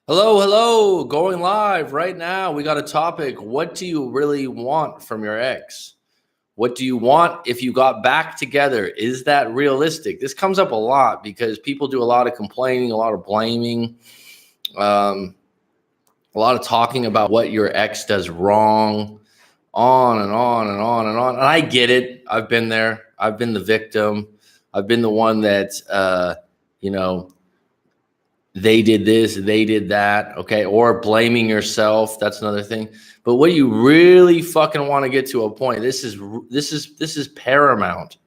Hello, hello, going live right now. We got a topic. What do you really want from your ex? What do you want if you got back together? Is that realistic? This comes up a lot because people do a lot of complaining, a lot of blaming, um, a lot of talking about what your ex does wrong, on and on and on and on. And I get it. I've been there. I've been the victim. I've been the one that, you know, they did this, they did that, okay? Or blaming yourself, that's another thing. But what you really fucking want to get to a point, this is paramount,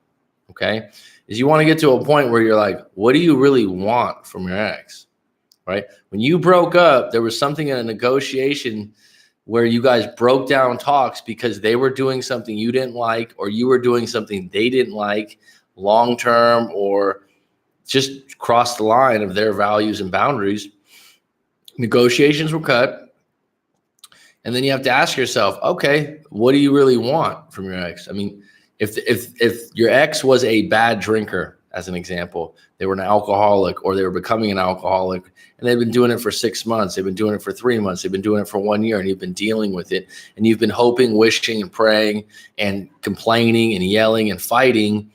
okay? Is you want to get to a point where you're like, what do you really want from your ex? Right? When you broke up, there was something in a negotiation where you guys broke down talks because they were doing something you didn't like, or you were doing something they didn't like long term, or just crossed the line of their values and boundaries. Negotiations were cut. And then you have to ask yourself, okay, what do you really want from your ex? I mean, if your ex was a bad drinker, as an example, they were an alcoholic or they were becoming an alcoholic, and they've been doing it for 6 months, they've been doing it for 3 months, they've been doing it for 1 year, and you've been dealing with it, and you've been hoping, wishing, and praying, and complaining, and yelling, and fighting,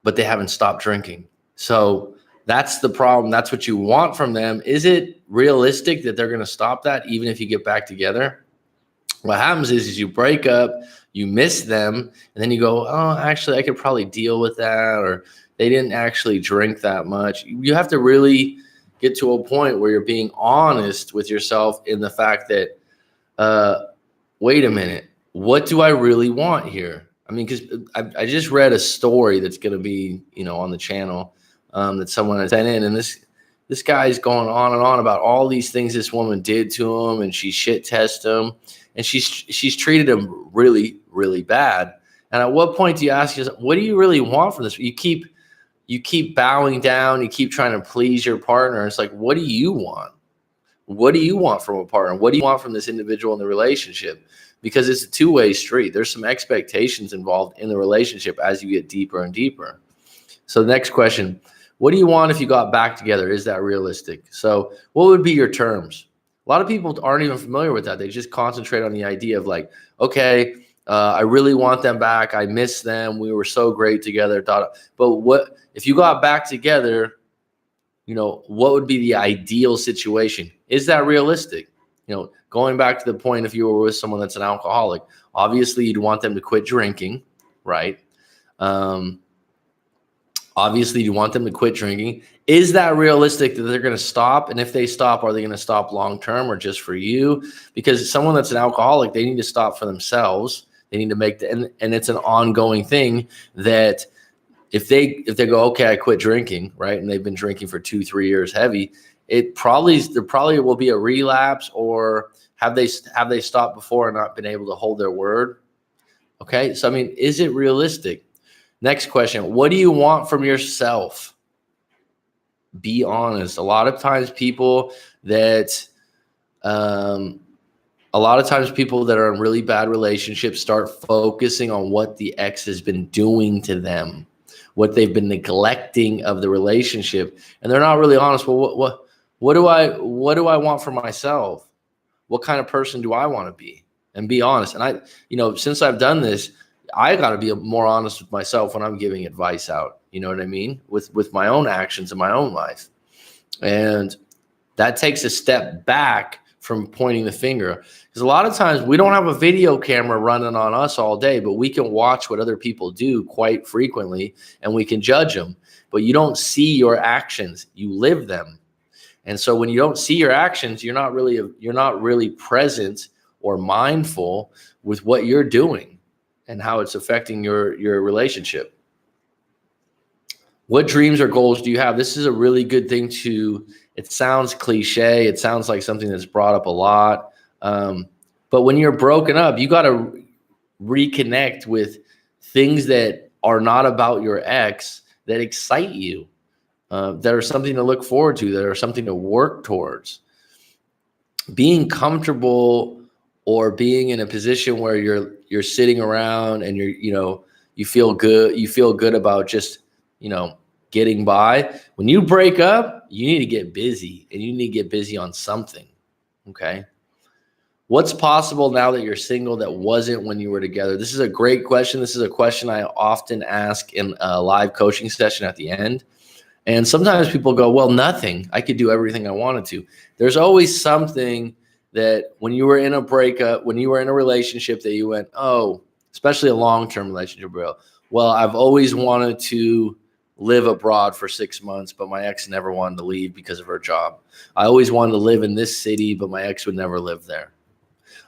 but they haven't stopped drinking. So that's the problem. That's what you want from them. Is it realistic that they're going to stop that even if you get back together? What happens is you break up, you miss them, and then you go, oh, actually, I could probably deal with that, or they didn't actually drink that much. You have to really get to a point where you're being honest with yourself in the fact that, wait a minute, what do I really want here? I mean, because I just read a story that's going to be, on the channel that someone had sent in, and this guy's going on and on about all these things this woman did to him, and she shit tested him, and she's treated him really, really bad. And at what point do you ask yourself, what do you really want from this? You keep bowing down, you keep trying to please your partner. It's like, what do you want? What do you want from a partner? What do you want from this individual in the relationship? Because it's a two-way street. There's some expectations involved in the relationship as you get deeper and deeper. So the next question, what do you want if you got back together? Is that realistic? So what would be your terms? A lot of people aren't even familiar with that. They just concentrate on the idea of like, okay, I really want them back. I miss them. We were so great together. But what if you got back together, what would be the ideal situation? Is that realistic? Going back to the point, if you were with someone that's an alcoholic, obviously you'd want them to quit drinking, right? Obviously you want them to quit drinking. Is that realistic that they're going to stop? And if they stop, are they going to stop long-term or just for you? Because someone that's an alcoholic, they need to stop for themselves. They need to make and it's an ongoing thing that if they go, okay, I quit drinking, right? And they've been drinking for 2-3 years heavy, there probably will be a relapse, or have they stopped before and not been able to hold their word? Okay. So, I mean, is it realistic? Next question. What do you want from yourself? Be honest. A lot of times people that are in really bad relationships start focusing on what the ex has been doing to them, what they've been neglecting of the relationship. And they're not really honest. Well, what do I want for myself? What kind of person do I want to be? And be honest. And since I've done this, I got to be more honest with myself when I'm giving advice out. You know what I mean? With my own actions in my own life. And that takes a step back from pointing the finger. Because a lot of times we don't have a video camera running on us all day, but we can watch what other people do quite frequently and we can judge them. But you don't see your actions, you live them. And so when you don't see your actions, you're not really present or mindful with what you're doing and how it's affecting your relationship. What dreams or goals do you have? This is a really good thing it sounds cliche. It sounds like something that's brought up a lot. But when you're broken up, you got to reconnect with things that are not about your ex that excite you, that are something to look forward to, that are something to work towards. Being comfortable or being in a position where you're sitting around and you feel good about just, getting by. When you break up, you need to get busy, and you need to get busy on something. Okay. What's possible now that you're single that wasn't when you were together? This is a great question. This is a question I often ask in a live coaching session at the end. And sometimes people go, well, nothing. I could do everything I wanted to. There's always something that when you were in a breakup, when you were in a relationship that you went, oh, especially a long-term relationship, bro. Well, I've always wanted to live abroad for 6 months, but my ex never wanted to leave because of her job. I always wanted to live in this city, but my ex would never live there.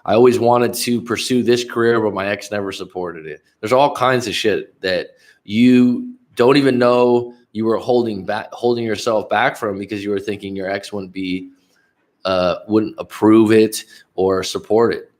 I always wanted to pursue this career, but my ex never supported it. There's all kinds of shit that you don't even know you were holding yourself back from because you were thinking your ex wouldn't approve it or support it.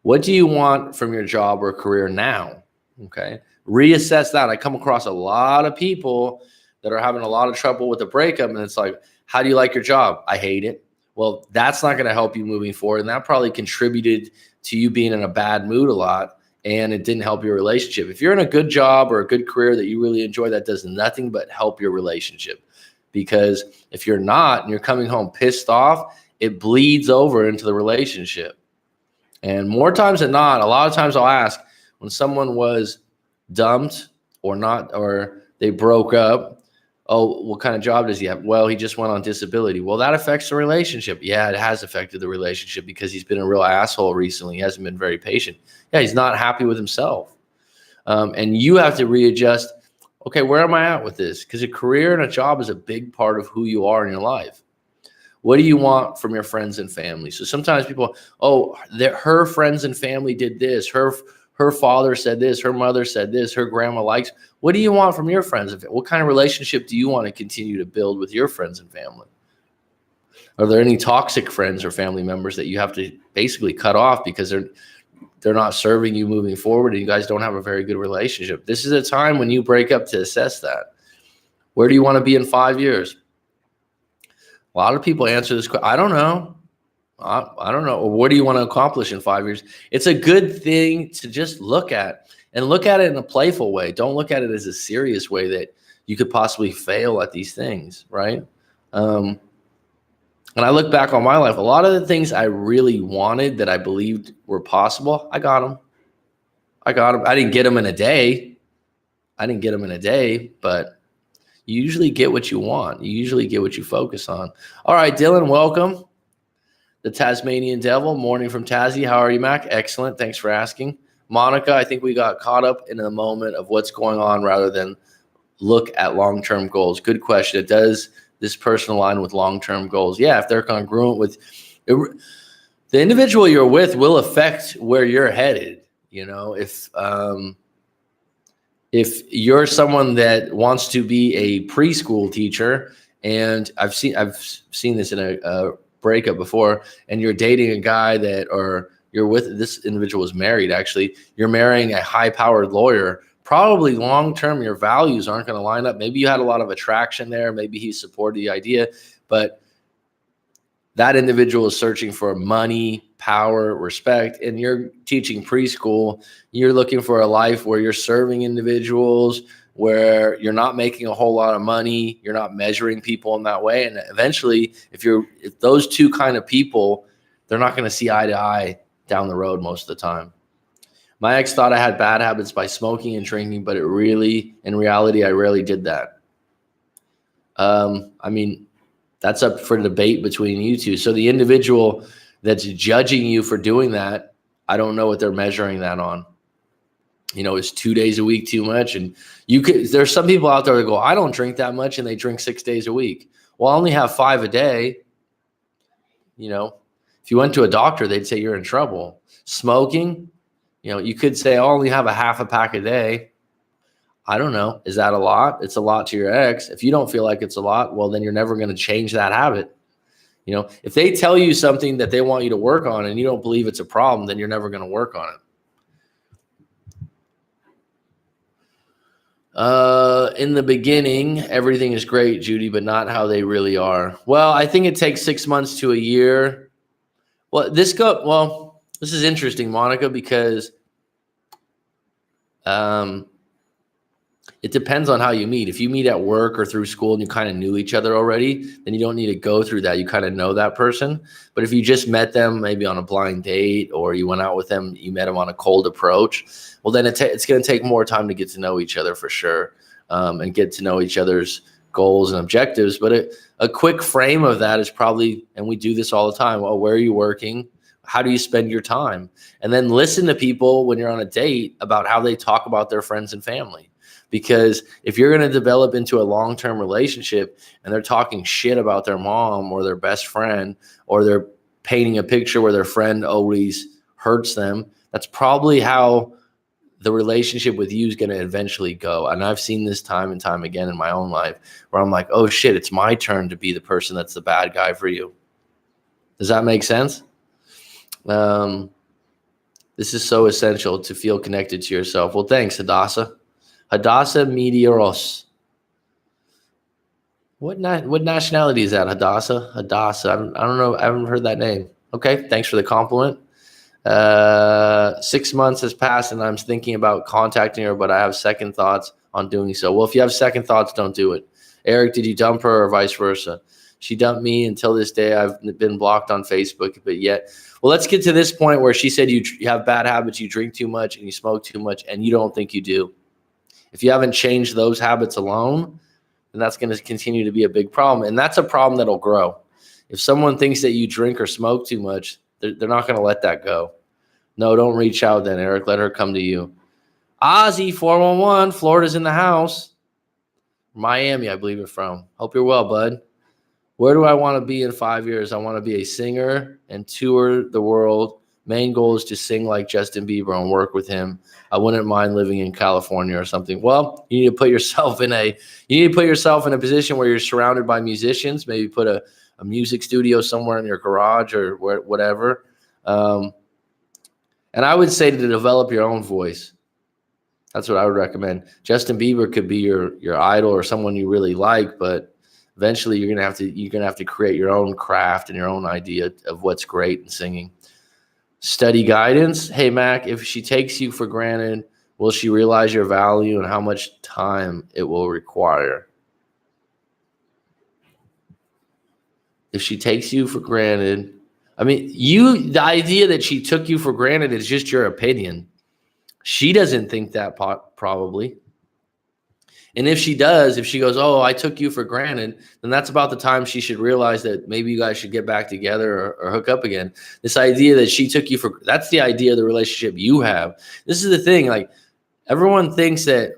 What do you want from your job or career now? Okay. Reassess that. I come across a lot of people that are having a lot of trouble with a breakup, and it's like, how do you like your job? I hate it. Well, that's not going to help you moving forward. And that probably contributed to you being in a bad mood a lot, and it didn't help your relationship. If you're in a good job or a good career that you really enjoy, that does nothing but help your relationship. Because if you're not and you're coming home pissed off, it bleeds over into the relationship. And more times than not, a lot of times I'll ask when someone was dumped or not, or they broke up, oh, what kind of job does he have? Well, he just went on disability. Well, that affects the relationship. Yeah, it has affected the relationship because he's been a real asshole recently. He hasn't been very patient. Yeah, he's not happy with himself. And you have to readjust. Okay, where am I at with this? Because a career and a job is a big part of who you are in your life. What do you want from your friends and family? So sometimes people, her friends and family did this. Her father said this. Her mother said this. Her grandma likes. What do you want from your friends? What kind of relationship do you want to continue to build with your friends and family? Are there any toxic friends or family members that you have to basically cut off because they're not serving you moving forward and you guys don't have a very good relationship? This is a time when you break up to assess that. Where do you want to be in 5 years? A lot of people answer this question. I don't know. I don't know. Or what do you want to accomplish in 5 years? It's a good thing to just look at and look at it in a playful way. Don't look at it as a serious way that you could possibly fail at these things, right? And I look back on my life, a lot of the things I really wanted that I believed were possible, I got them. I didn't get them in a day. But you usually get what you want. You usually get what you focus on. All right, Dylan, welcome. The Tasmanian Devil, morning from Tassie. How are you, Mac? Excellent. Thanks for asking. Monica, I think we got caught up in a moment of what's going on rather than look at long-term goals. Good question. Does this person align with long-term goals? Yeah, if they're congruent with it, the individual you're with will affect where you're headed. You know, if you're someone that wants to be a preschool teacher, and I've seen this in a breakup before, and you're dating a guy or you're with, this individual is married actually, you're marrying a high-powered lawyer, probably long-term your values aren't going to line up. Maybe you had a lot of attraction there. Maybe he supported the idea, but that individual is searching for money, power, respect, and you're teaching preschool. You're looking for a life where you're serving individuals, where you're not making a whole lot of money. You're not measuring people in that way. And eventually, if those two kind of people, they're not going to see eye to eye down the road most of the time. My ex thought I had bad habits by smoking and drinking, but in reality, I rarely did that. I mean, that's up for debate between you two. So the individual that's judging you for doing that, I don't know what they're measuring that on. You know, is 2 days a week too much? And there's some people out there that go, I don't drink that much, and they drink 6 days a week. Well, I only have 5 a day. You know, if you went to a doctor, they'd say you're in trouble. Smoking, you know, you could say I only have a half a pack a day. I don't know. Is that a lot? It's a lot to your ex. If you don't feel like it's a lot, well, then you're never going to change that habit. You know, if they tell you something that they want you to work on and you don't believe it's a problem, then you're never going to work on it. In the beginning, everything is great, Judy, but not how they really are. Well, I think it takes 6 months to a year. Well, this is interesting, Monica, because It depends on how you meet. If you meet at work or through school and you kind of knew each other already, then you don't need to go through that. You kind of know that person. But if you just met them maybe on a blind date, or you went out with them, you met them on a cold approach, well, then it's going to take more time to get to know each other for sure, and get to know each other's goals and objectives. But a quick frame of that is probably, and we do this all the time, well, where are you working? How do you spend your time? And then listen to people when you're on a date about how they talk about their friends and family. Because if you're going to develop into a long-term relationship and they're talking shit about their mom or their best friend, or they're painting a picture where their friend always hurts them, that's probably how the relationship with you is going to eventually go. And I've seen this time and time again in my own life where I'm like, oh shit, it's my turn to be the person that's the bad guy for you. Does that make sense? This is so essential to feel connected to yourself. Well, thanks, Hadassah. Hadassah Medeiros. What nationality is that, Hadassah? Hadassah. I don't know. I haven't heard that name. Okay, thanks for the compliment. 6 months has passed and I'm thinking about contacting her, but I have second thoughts on doing so. Well, if you have second thoughts, don't do it. Eric, did you dump her or vice versa? She dumped me. Until this day, I've been blocked on Facebook, but yet. Well, let's get to this point where she said you have bad habits, you drink too much and you smoke too much, and you don't think you do. If you haven't changed those habits alone, then that's going to continue to be a big problem. And that's a problem that'll grow. If someone thinks that you drink or smoke too much, they're not going to let that go. No, don't reach out then, Eric. Let her come to you. Ozzy 411, Florida's in the house. Miami, I believe you're from. Hope you're well, bud. Where do I want to be in 5 years? I want to be a singer and tour the world. Main goal is to sing like Justin Bieber and work with him. I wouldn't mind living in California or something. Well, you need to put yourself in a position where you're surrounded by musicians. Maybe put a music studio somewhere in your garage or whatever. And I would say to develop your own voice. That's what I would recommend. Justin Bieber could be your idol or someone you really like, but eventually you're gonna have to create your own craft and your own idea of what's great in singing. Study guidance. Hey, Mac, if she takes you for granted, will she realize your value and how much time it will require? If she takes you for granted, I mean, the idea that she took you for granted is just your opinion. She doesn't think that probably. And if she does, if she goes, oh, I took you for granted, then that's about the time she should realize that maybe you guys should get back together or hook up again. This idea that she took you for, that's the idea of the relationship you have. This is the thing, like everyone thinks that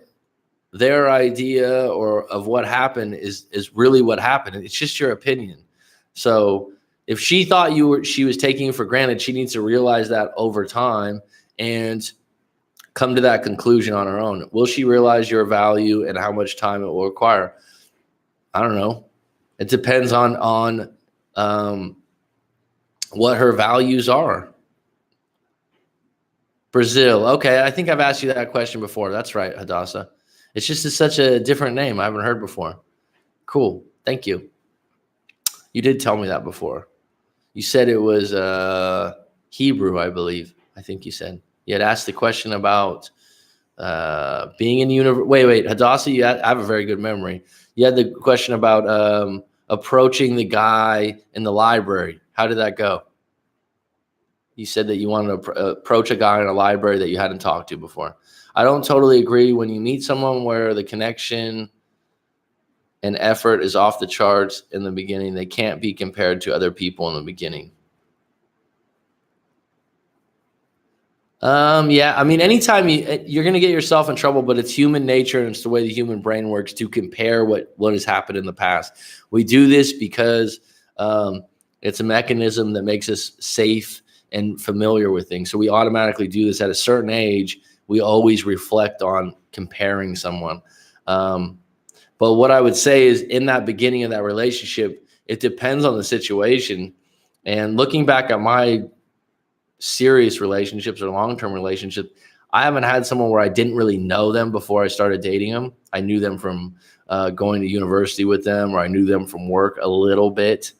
their idea or of what happened is really what happened. It's just your opinion. So if she thought she was taking you for granted, she needs to realize that over time and come to that conclusion on her own. Will she realize your value and how much time it will require? I don't know. It depends on what her values are. Brazil. Okay, I think I've asked you that question before. That's right, Hadassah. It's just such a different name I haven't heard before. Cool. Thank you. You did tell me that before. You said it was Hebrew, I believe. I think you said. You had asked the question about being in university. Wait, Hadassah, I have a very good memory. You had the question about approaching the guy in the library. How did that go? You said that you wanted to approach a guy in a library that you hadn't talked to before. I don't totally agree. When you meet someone where the connection and effort is off the charts in the beginning, they can't be compared to other people in the beginning. Yeah, I mean, anytime you're going to get yourself in trouble, but it's human nature and it's the way the human brain works to compare what has happened in the past. We do this because it's a mechanism that makes us safe and familiar with things. So we automatically do this at a certain age. We always reflect on comparing someone. But what I would say is in that beginning of that relationship, it depends on the situation. And looking back at my serious relationships or long-term relationships, I haven't had someone where I didn't really know them before I started dating them. I knew them from going to university with them, or I knew them from work a little bit.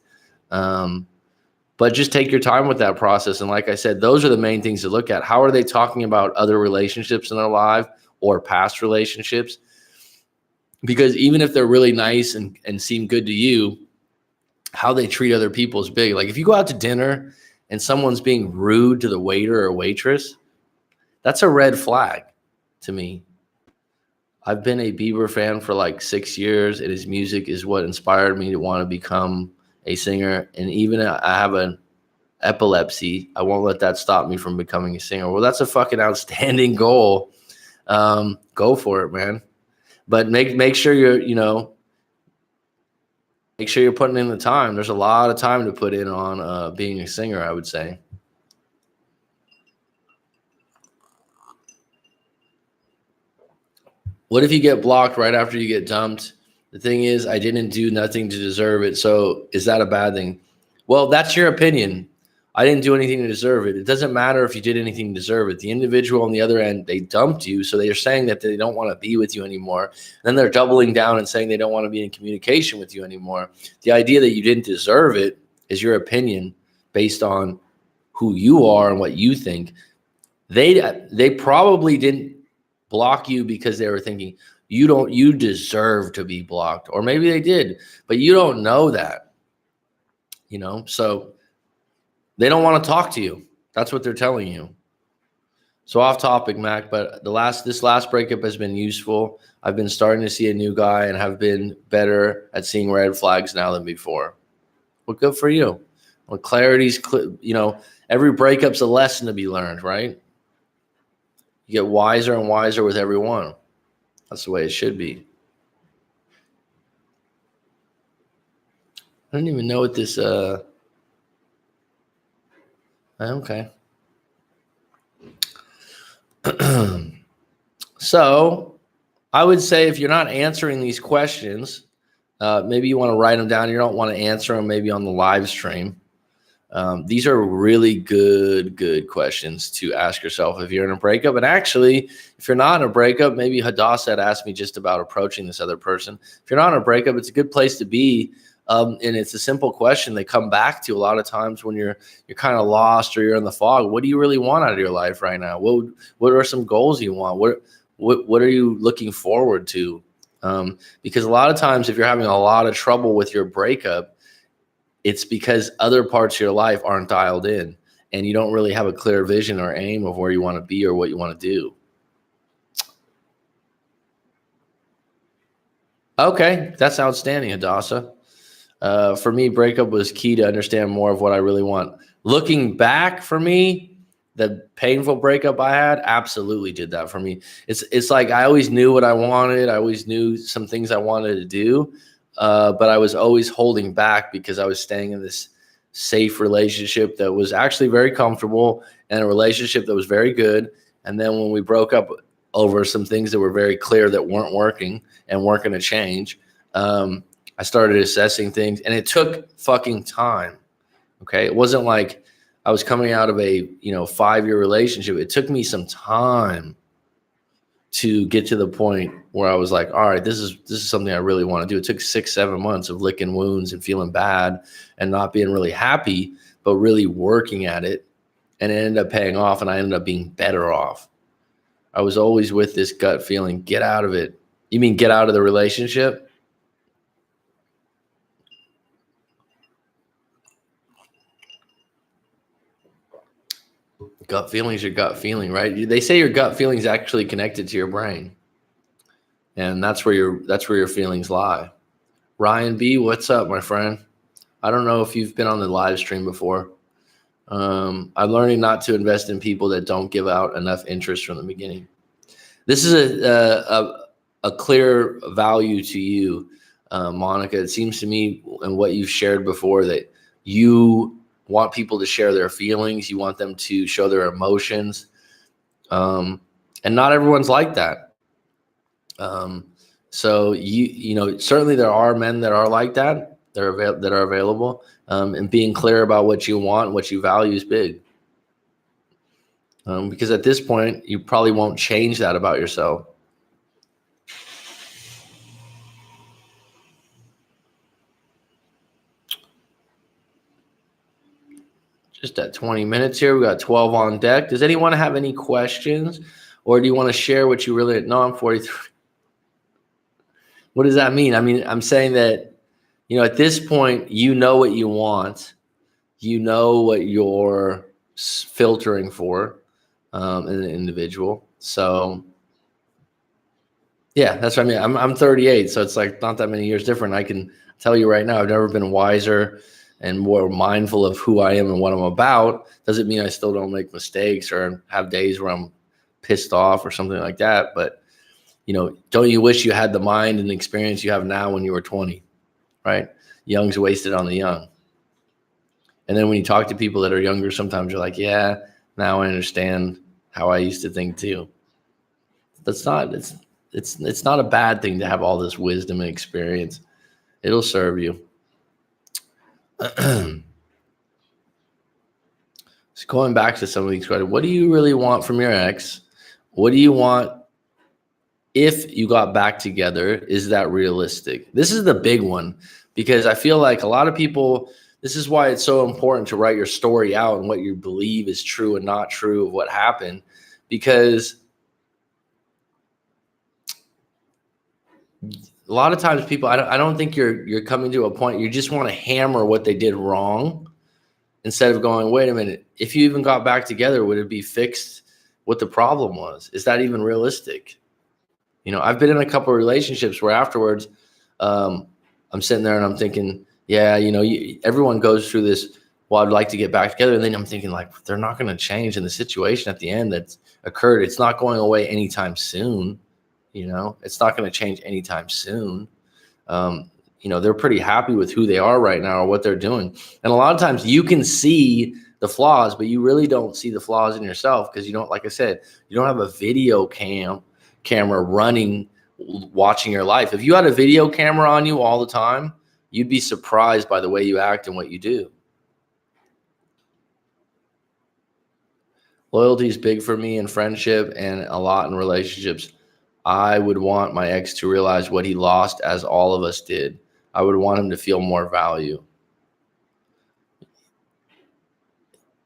But just take your time with that process. And like I said, those are the main things to look at. How are they talking about other relationships in their life or past relationships? Because even if they're really nice and seem good to you, how they treat other people is big. Like if you go out to dinner and someone's being rude to the waiter or waitress, that's a red flag to me. I've been a Bieber fan for like 6 years, and his music is what inspired me to want to become a singer. And even I have an epilepsy, I won't let that stop me from becoming a singer. Well, that's a fucking outstanding goal. Go for it, man. But make sure make sure you're putting in the time. There's a lot of time to put in on being a singer, I would say. What if you get blocked right after you get dumped? The thing is, I didn't do nothing to deserve it. So is that a bad thing? Well, that's your opinion. I didn't do anything to deserve it. It doesn't matter if you did anything to deserve it. The individual on the other end, they dumped you. So they're saying that they don't want to be with you anymore. And then they're doubling down and saying they don't want to be in communication with you anymore. The idea that you didn't deserve it is your opinion based on who you are and what you think. They probably didn't block you because they were thinking you deserve to be blocked, or maybe they did, but you don't know that, so they don't want to talk to you. That's what they're telling you. So off topic, Mac, but this last breakup has been useful. I've been starting to see a new guy and have been better at seeing red flags now than before. Well, good for you. Well, clarity's every breakup's a lesson to be learned, right? You get wiser and wiser with every one. That's the way it should be. I don't even know what this okay. So I would say if you're not answering these questions, maybe you want to write them down. You don't want to answer them maybe on the live stream. These are really good questions to ask yourself if you're in a breakup. And actually, if you're not in a breakup, maybe Hadassah had asked me just about approaching this other person. If you're not in a breakup, it's a good place to be. And it's a simple question they come back to a lot of times when you're kind of lost or you're in the fog. What do you really want out of your life right now? What are some goals you want? What are you looking forward to? Because a lot of times if you're having a lot of trouble with your breakup, it's because other parts of your life aren't dialed in and you don't really have a clear vision or aim of where you want to be or what you want to do. Okay, that's outstanding, Hadassah. For me, breakup was key to understand more of what I really want. Looking back for me, the painful breakup I had absolutely did that for me. It's like I always knew what I wanted. I always knew some things I wanted to do. But I was always holding back because I was staying in this safe relationship that was actually very comfortable and a relationship that was very good. And then when we broke up over some things that were very clear that weren't working and weren't going to change, I started assessing things, and it took fucking time. Okay. It wasn't like I was coming out of a 5-year relationship. It took me some time to get to the point where I was like, all right, this is something I really want to do. It took 6-7 months of licking wounds and feeling bad and not being really happy, but really working at it. And it ended up paying off, and I ended up being better off. I was always with this gut feeling, get out of it. You mean get out of the relationship? Gut feeling is your gut feeling, right? They say your gut feeling is actually connected to your brain. And that's where your feelings lie. Ryan B, what's up, my friend? I don't know if you've been on the live stream before. I'm learning not to invest in people that don't give out enough interest from the beginning. This is a clear value to you, Monica. It seems to me, and what you've shared before, that you want people to share their feelings. You want them to show their emotions. And not everyone's like that. So certainly there are men that are like that. That are available. And being clear about what you want, what you value is big. Because at this point, you probably won't change that about yourself. Just at 20 minutes here. We got 12 on deck. Does anyone have any questions? Or do you want to share what you really... No, I'm 43. What does that mean? I mean, I'm saying that, at this point, you know what you want. You know what you're filtering for in an individual. So, yeah, that's what I mean. I'm 38, so it's like not that many years different. I can tell you right now, I've never been wiser and more mindful of who I am and what I'm about. Doesn't mean I still don't make mistakes or have days where I'm pissed off or something like that. But, don't you wish you had the mind and experience you have now when you were 20, right? Young's wasted on the young. And then when you talk to people that are younger, sometimes you're like, yeah, now I understand how I used to think too. It's not a bad thing to have all this wisdom and experience. It'll serve you. So going back to some of these questions, what do you really want from your ex? What do you want if you got back together? Is that realistic? This is the big one, because I feel like a lot of people, this is why it's so important to write your story out and what you believe is true and not true of what happened, because a lot of times people, I don't think you're coming to a point, you just want to hammer what they did wrong instead of going, wait a minute, if you even got back together, would it be fixed what the problem was? Is that even realistic? I've been in a couple of relationships where afterwards I'm sitting there and I'm thinking, yeah, everyone goes through this, well, I'd like to get back together. And then I'm thinking, like, they're not going to change in the situation at the end that's occurred. It's not going away anytime soon. It's not going to change anytime soon. They're pretty happy with who they are right now or what they're doing. And a lot of times you can see the flaws, but you really don't see the flaws in yourself because you don't, like I said, you don't have a video camera running, watching your life. If you had a video camera on you all the time, you'd be surprised by the way you act and what you do. Loyalty is big for me in friendship and a lot in relationships. I would want my ex to realize what he lost, as all of us did. I would want him to feel more value.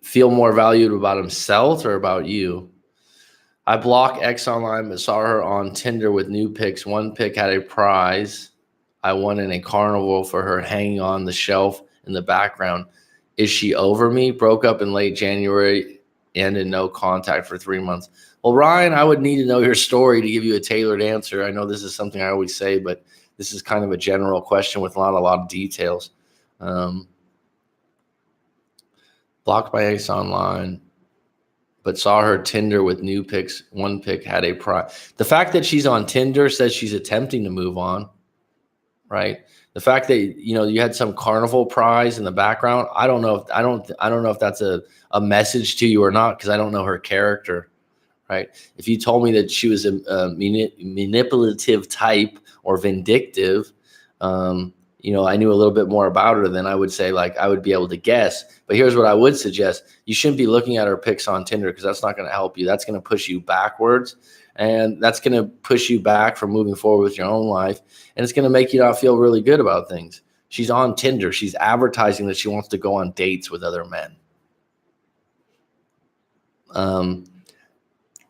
Feel more valued about himself or about you? I blocked ex online, but saw her on Tinder with new pics. One pic had a prize. I won in a carnival for her hanging on the shelf in the background. Is she over me? Broke up in late January and in no contact for 3 months. Well, Ryan, I would need to know your story to give you a tailored answer. I know this is something I always say, but this is kind of a general question with not a lot of details. Blocked my ex online, but saw her Tinder with new pics. One pic had a prize. The fact that she's on Tinder says she's attempting to move on, right? The fact that you had some carnival prize in the background, I don't know if that's a message to you or not, because I don't know her character, right? If you told me that she was a manipulative type or vindictive, I knew a little bit more about her, then I would say, like, I would be able to guess. But here's what I would suggest. You shouldn't be looking at her pics on Tinder, because that's not going to help you. That's going to push you backwards, and that's going to push you back from moving forward with your own life. And it's going to make you not feel really good about things. She's on Tinder. She's advertising that she wants to go on dates with other men.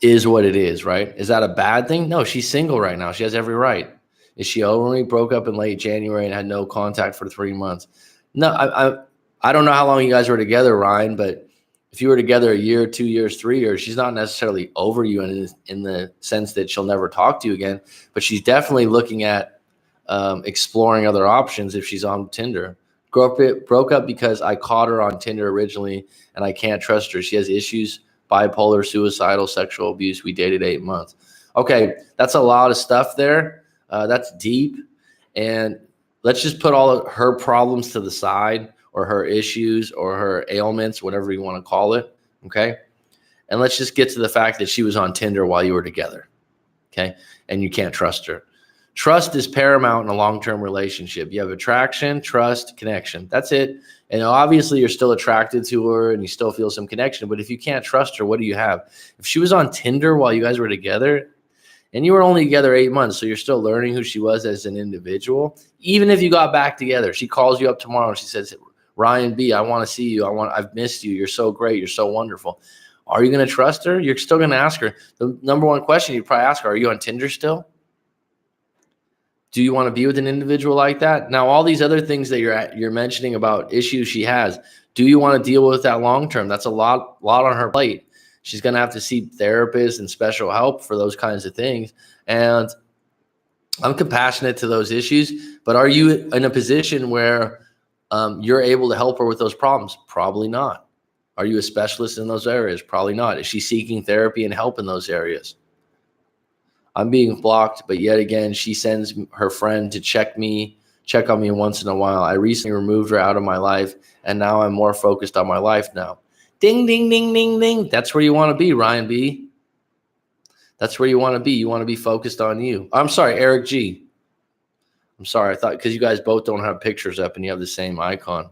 Is what it is, right? Is that a bad thing? No, she's single right now. She has every right. Is she over me? Broke up in late January and had no contact for 3 months. No, I don't know how long you guys were together, Ryan, but if you were together a year, 2 years, 3 years, she's not necessarily over you in the sense that she'll never talk to you again, but she's definitely looking at exploring other options if she's on Tinder. Broke up because I caught her on Tinder originally and I can't trust her. She has issues, bipolar, suicidal, sexual abuse. We dated 8 months. Okay, that's a lot of stuff there. That's deep. And let's just put all of her problems to the side, or her issues or her ailments, whatever you want to call it. Okay. And let's just get to the fact that she was on Tinder while you were together. Okay. And you can't trust her. Trust is paramount in a long-term relationship. You have attraction, trust, connection. That's it. And obviously you're still attracted to her and you still feel some connection. But if you can't trust her, what do you have? If she was on Tinder while you guys were together, and you were only together 8 months, so you're still learning who she was as an individual, even if you got back together, she calls you up tomorrow and she says, Ryan B., I want to see you. I've missed you. You're so great. You're so wonderful. Are you going to trust her? You're still going to ask her. The number one question you'd probably ask her, are you on Tinder still? Do you want to be with an individual like that? Now, all these other things that you're mentioning about issues she has, do you want to deal with that long term? That's a lot on her plate. She's going to have to see therapists and special help for those kinds of things. And I'm compassionate to those issues, but are you in a position where you're able to help her with those problems? Probably not. Are you a specialist in those areas? Probably not. Is she seeking therapy and help in those areas? I'm being blocked, but yet again, she sends her friend to check on me once in a while. I recently removed her out of my life, and now I'm more focused on my life now. Ding, ding, ding, ding, ding. That's where you want to be, Ryan B. That's where you want to be. You want to be focused on you. I'm sorry, Eric G. I'm sorry. I thought because you guys both don't have pictures up and you have the same icon.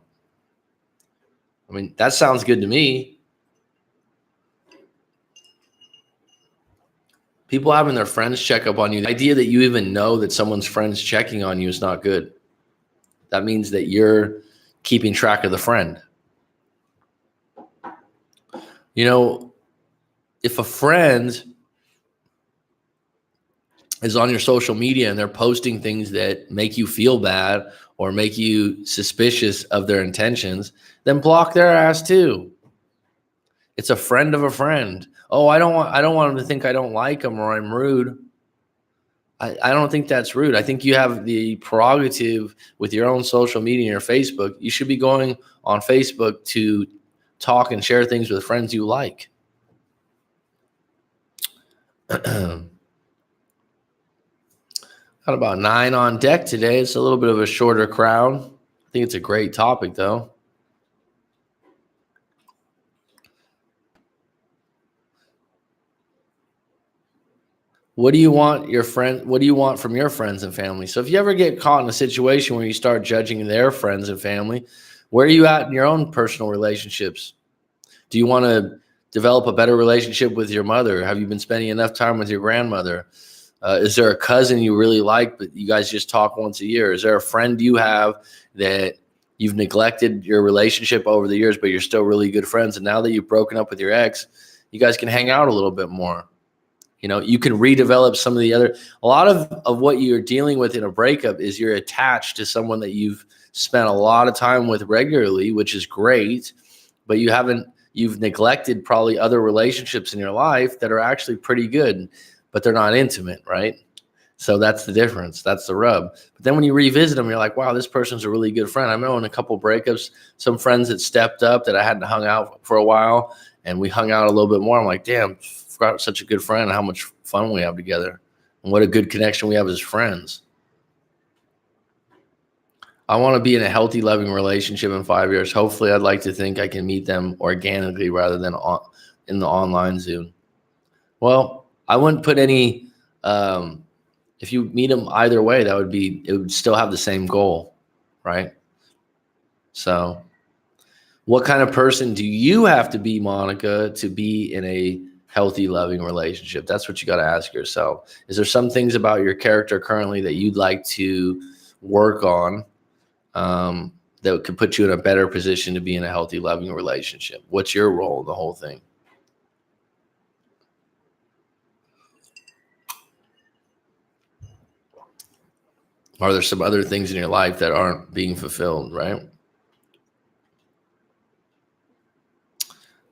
I mean, that sounds good to me. People having their friends check up on you, the idea that you even know that someone's friend's checking on you is not good. That means that you're keeping track of the friend. You know, if a friend is on your social media and they're posting things that make you feel bad or make you suspicious of their intentions, then block their ass too. It's a friend of a friend. Oh, I don't want them to think I don't like them or I'm rude. I don't think that's rude. I think you have the prerogative with your own social media and your Facebook. You should be going on Facebook to talk and share things with friends you like. Got about 9 on deck today. It's a little bit of a shorter crowd. I think it's a great topic, though. What do you want from your friends and family? So if you ever get caught in a situation where you start judging their friends and family, where are you at in your own personal relationships? Do you want to develop a better relationship with your mother? Have you been spending enough time with your grandmother? Is there a cousin you really like, but you guys just talk once a year? Is there a friend you have that you've neglected your relationship over the years, but you're still really good friends? And now that you've broken up with your ex, you guys can hang out a little bit more. You know, you can redevelop some of the other, a lot of what you're dealing with in a breakup is you're attached to someone that you've spent a lot of time with regularly, which is great, but you've neglected probably other relationships in your life that are actually pretty good, but they're not intimate, right? So that's the difference. That's the rub. But then when you revisit them, you're like, wow, this person's a really good friend. I know in a couple breakups, some friends that stepped up that I hadn't hung out for a while, and we hung out a little bit more. I'm like, damn, forgot such a good friend and how much fun we have together and what a good connection we have as friends. I want to be in a healthy, loving relationship in 5 years. Hopefully, I'd like to think I can meet them organically rather than in the online Zoom. Well, I wouldn't put any, if you meet them either way, it would still have the same goal, right? So what kind of person do you have to be, Monica, to be in a healthy, loving relationship? That's what you got to ask yourself. Is there some things about your character currently that you'd like to work on that could put you in a better position to be in a healthy, loving relationship? What's your role in the whole thing? Are there some other things in your life that aren't being fulfilled, right?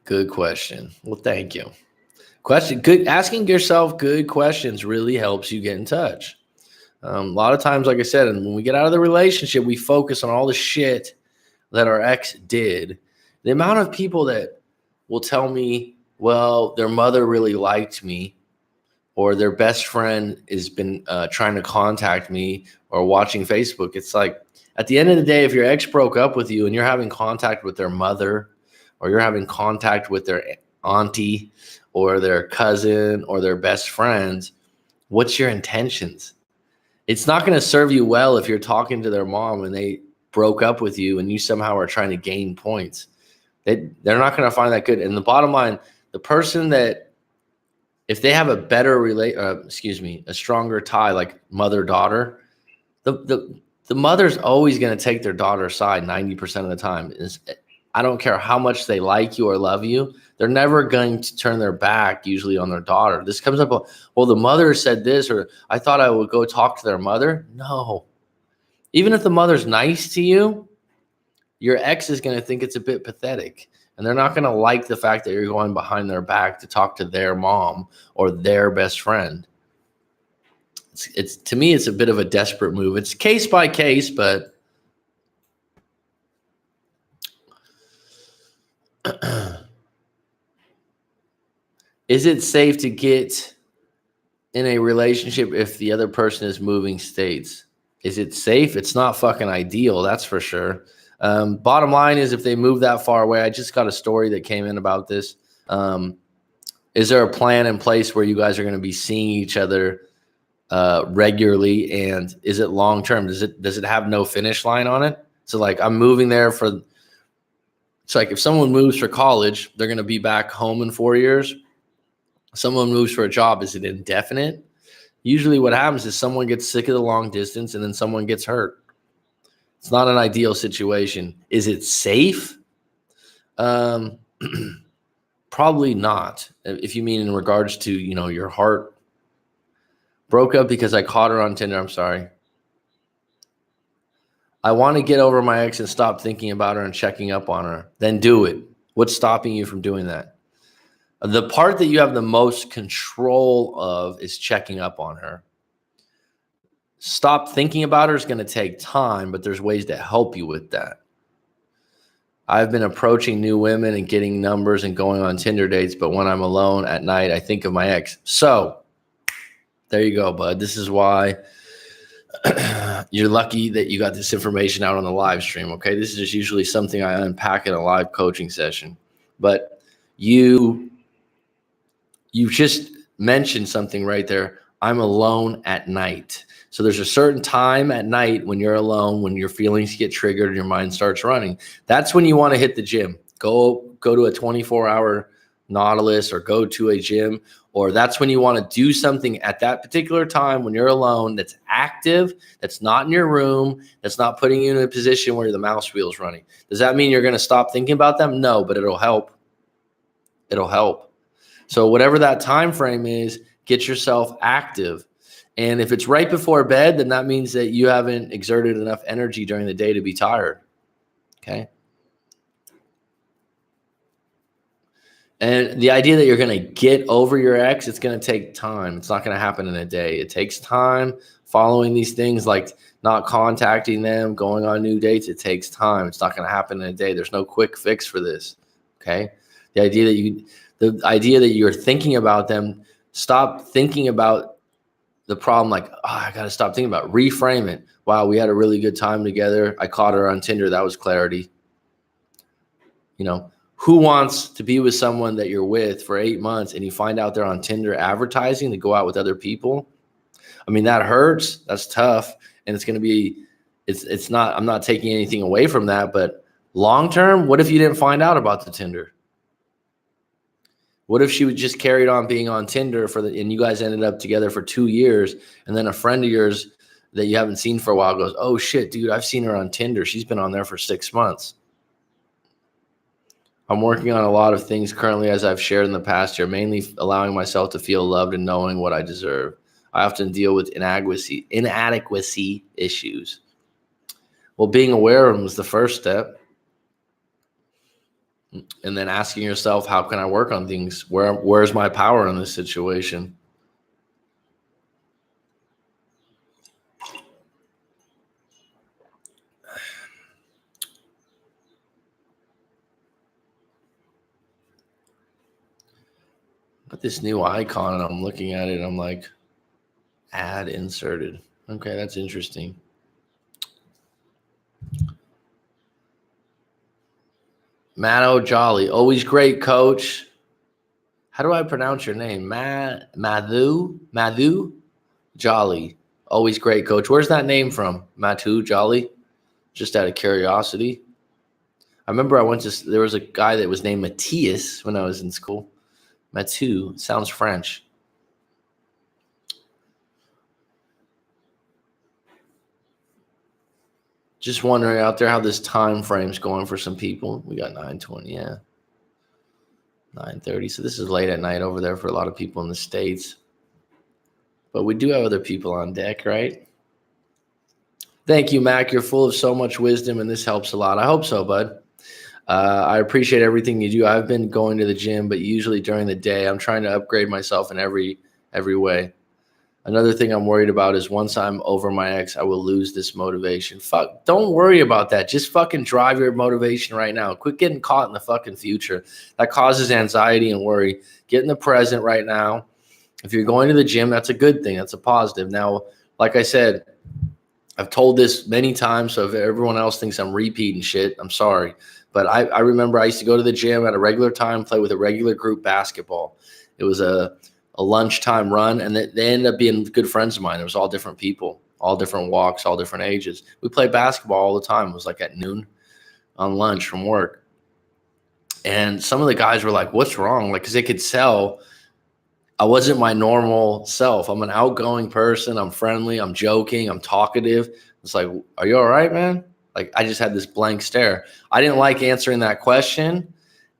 Good question. Well, thank you. Asking yourself good questions really helps you get in touch. A lot of times, like I said, and when we get out of the relationship, we focus on all the shit that our ex did. The amount of people that will tell me, well, their mother really liked me, or their best friend has been trying to contact me or watching Facebook. It's like, at the end of the day, if your ex broke up with you and you're having contact with their mother, or you're having contact with their auntie or their cousin or their best friends, what's your intentions? It's not going to serve you well if you're talking to their mom and they broke up with you and you somehow are trying to gain points. They're not going to find that good. And the bottom line, the person that, if they have a better a stronger tie, like mother-daughter, the mother's always going to take their daughter's side 90% of the time. I don't care how much they like you or love you. They're never going to turn their back usually on their daughter. This comes up, well, the mother said this, or I thought I would go talk to their mother. No. Even if the mother's nice to you, your ex is going to think it's a bit pathetic. And they're not going to like the fact that you're going behind their back to talk to their mom or their best friend. It's to me, it's a bit of a desperate move. It's case by case, but is it safe to get in a relationship if the other person is moving states? Is it safe? It's not fucking ideal, that's for sure. Bottom line is, if they move that far away, I just got a story that came in about this. Is there a plan in place where you guys are going to be seeing each other regularly, and is it long term? Does it have no finish line on it? So like, I'm moving there for. It's like if someone moves for college, they're going to be back home in 4 years. Someone moves for a job, is it indefinite? Usually what happens is someone gets sick of the long distance and then someone gets hurt. It's not an ideal situation. Is it safe? Probably not. If you mean in regards to, your heart. Broke up because I caught her on Tinder. I'm sorry. I want to get over my ex and stop thinking about her and checking up on her. Then do it. What's stopping you from doing that? The part that you have the most control of is checking up on her. Stop thinking about her is going to take time, but there's ways to help you with that. I've been approaching new women and getting numbers and going on Tinder dates, but when I'm alone at night, I think of my ex. So there you go, bud. This is why you're lucky that you got this information out on the live stream. Okay. This is usually something I unpack in a live coaching session, but you just mentioned something right there. I'm alone at night. So there's a certain time at night when you're alone, when your feelings get triggered and your mind starts running. That's when you want to hit the gym. Go to a 24-hour Nautilus or go to a gym, or that's when you want to do something at that particular time when you're alone that's active, that's not in your room, that's not putting you in a position where the mouse wheel's running. Does that mean you're going to stop thinking about them? No, but it'll help. It'll help. So whatever that time frame is, get yourself active. And if it's right before bed, then that means that you haven't exerted enough energy during the day to be tired. Okay. And the idea that you're going to get over your ex, it's going to take time. It's not going to happen in a day. It takes time following these things, like not contacting them, going on new dates. It takes time. It's not going to happen in a day. There's no quick fix for this. Okay. The idea that you're thinking about them, stop thinking about the problem like, I got to stop thinking about it. Reframe it. Wow, we had a really good time together. I caught her on Tinder. That was clarity. Who wants to be with someone that you're with for 8 months and you find out they're on Tinder advertising to go out with other people? I mean, that hurts. That's tough. And it's going to be, it's not, I'm not taking anything away from that, but long-term, what if you didn't find out about the Tinder? What if she would just carried on being on Tinder and you guys ended up together for 2 years, and then a friend of yours that you haven't seen for a while goes, oh shit, dude, I've seen her on Tinder. She's been on there for 6 months. I'm working on a lot of things currently, as I've shared in the past year, mainly allowing myself to feel loved and knowing what I deserve. I often deal with inadequacy issues. Well, being aware of them is the first step. And then asking yourself, how can I work on things? Where's my power in this situation? But this new icon, and I'm looking at it, I'm like, add inserted. Okay, that's interesting. Matt O'Jolly, always great, coach. How do I pronounce your name? Madhu Jolly. Always great, coach. Where's that name from? Madhu Jolly? Just out of curiosity. I remember there was a guy that was named Matthias when I was in school. Mathieu sounds French. Just wondering out there how this time frame's going for some people. We got 9:20, yeah. 9:30. So this is late at night over there for a lot of people in the States. But we do have other people on deck, right? Thank you, Mac. You're full of so much wisdom, and this helps a lot. I hope so, bud. I appreciate everything you do. I've been going to the gym, but usually during the day, I'm trying to upgrade myself in every way. Another thing I'm worried about is once I'm over my ex, I will lose this motivation. Fuck, don't worry about that. Just fucking drive your motivation right now. Quit getting caught in the fucking future. That causes anxiety and worry. Get in the present right now. If you're going to the gym, that's a good thing. That's a positive. Now, like I said, I've told this many times, so if everyone else thinks I'm repeating shit, I'm sorry. But I remember I used to go to the gym at a regular time, play with a regular group basketball. It was a lunchtime run, and they ended up being good friends of mine. It was all different people, all different walks, all different ages. We played basketball all the time. It was like at noon on lunch from work. And some of the guys were like, what's wrong? Like, because they could tell I wasn't my normal self. I'm an outgoing person. I'm friendly. I'm joking. I'm talkative. It's like, are you all right, man? Like, I just had this blank stare. I didn't like answering that question,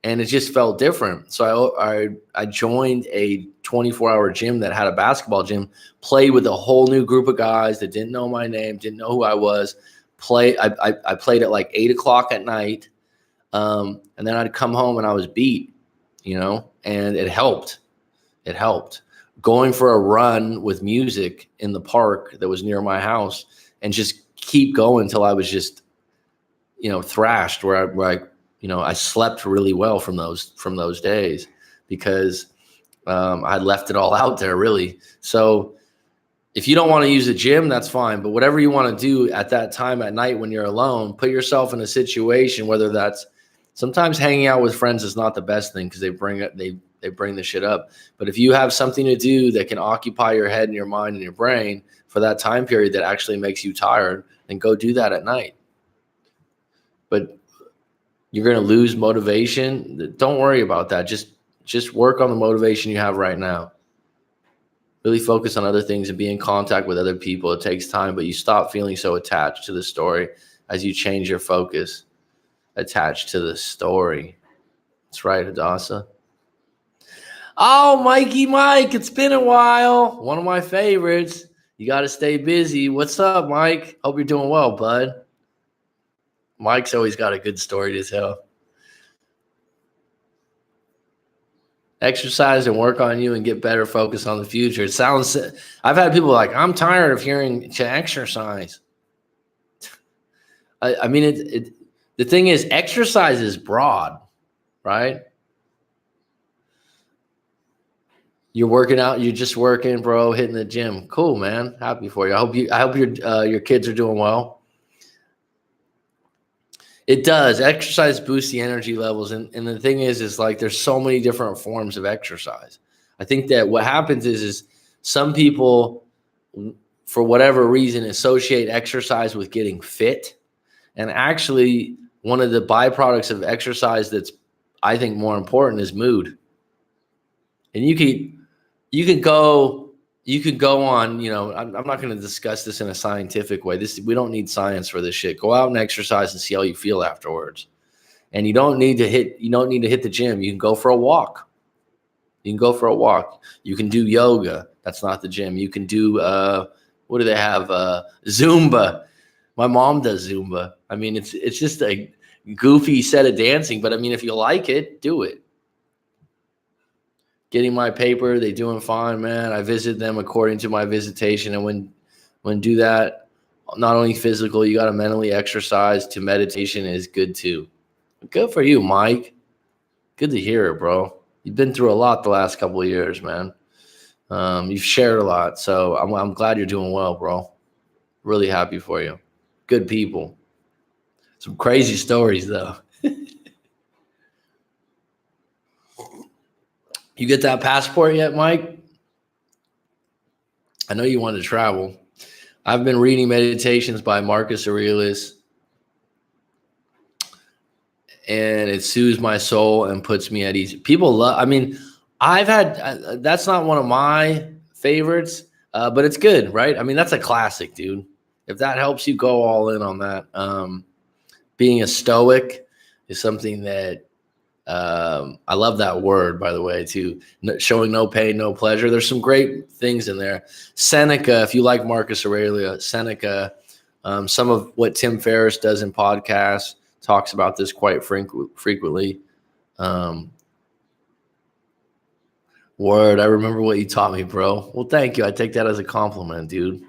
and it just felt different. So I joined a 24-hour gym that had a basketball gym, played with a whole new group of guys that didn't know my name, didn't know who I was. I played at like 8 o'clock at night, and then I'd come home and I was beat, and it helped. It helped. Going for a run with music in the park that was near my house and just keep going until I was just, thrashed where I slept really well from those days because I left it all out there really. So if you don't want to use the gym, that's fine. But whatever you want to do at that time at night when you're alone, put yourself in a situation, whether that's sometimes hanging out with friends is not the best thing because they bring the shit up. But if you have something to do that can occupy your head and your mind and your brain for that time period that actually makes you tired, then go do that at night. But you're going to lose motivation. Don't worry about that. Just work on the motivation you have right now. Really focus on other things and be in contact with other people. It takes time, but you stop feeling so attached to the story as you change your focus. Attached to the story. That's right, Hadassah. Oh, Mikey Mike, it's been a while. One of my favorites. You got to stay busy. What's up, Mike? Hope you're doing well, bud. Mike's always got a good story to tell. Exercise and work on you and get better focus on the future. It sounds, I've had people like, I'm tired of hearing to exercise. I mean, the thing is, exercise is broad, right? You're working out. You're just working, bro. Hitting the gym. Cool, man. Happy for you. I hope your kids are doing well. It does. Exercise boosts the energy levels, and the thing is like there's so many different forms of exercise. I think that what happens is some people, for whatever reason, associate exercise with getting fit, and actually one of the byproducts of exercise that's I think more important is mood. And you can go on, I'm not going to discuss this in a scientific way. We don't need science for this shit. Go out and exercise and see how you feel afterwards. And you don't need to hit the gym. You can go for a walk. You can do yoga. That's not the gym. You can do, what do they have? Zumba. My mom does Zumba. I mean, it's just a goofy set of dancing, but I mean, if you like it, do it. Getting my paper, they doing fine, man. I visit them according to my visitation. And when do that, not only physical, you got to mentally exercise to meditation is good too. Good for you, Mike. Good to hear it, bro. You've been through a lot the last couple of years, man. You've shared a lot. So I'm glad you're doing well, bro. Really happy for you. Good people. Some crazy stories though. You get that passport yet, Mike? I know you want to travel. I've been reading Meditations by Marcus Aurelius, and it soothes my soul and puts me at ease. People love, I've had, that's not one of my favorites, but it's good, right? I mean, that's a classic, dude. if that helps you, go all in on that. Being a stoic is something that I love that word, by the way, too. Showing no pain, no pleasure. There's some great things in there. Seneca, if you like Marcus Aurelius, Seneca, some of what Tim Ferriss does in podcasts talks about this quite frequently. Word, I remember what you taught me, bro. Well, thank you. I take that as a compliment, dude.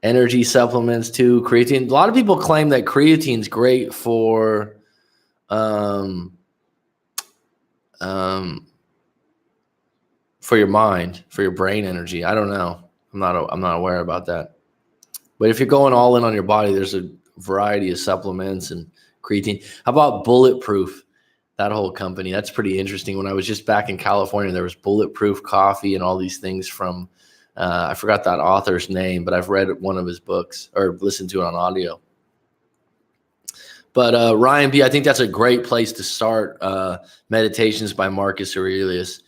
Energy supplements too, creatine. A lot of people claim that creatine's great for your mind, for your brain energy. I don't know. I'm not aware about that. But if you're going all in on your body, there's a variety of supplements and creatine. How about Bulletproof? That whole company, that's pretty interesting. When I was just back in California, there was Bulletproof coffee and all these things from, I forgot that author's name, but I've read one of his books or listened to it on audio. But Ryan B., I think that's a great place to start. Meditations by Marcus Aurelius.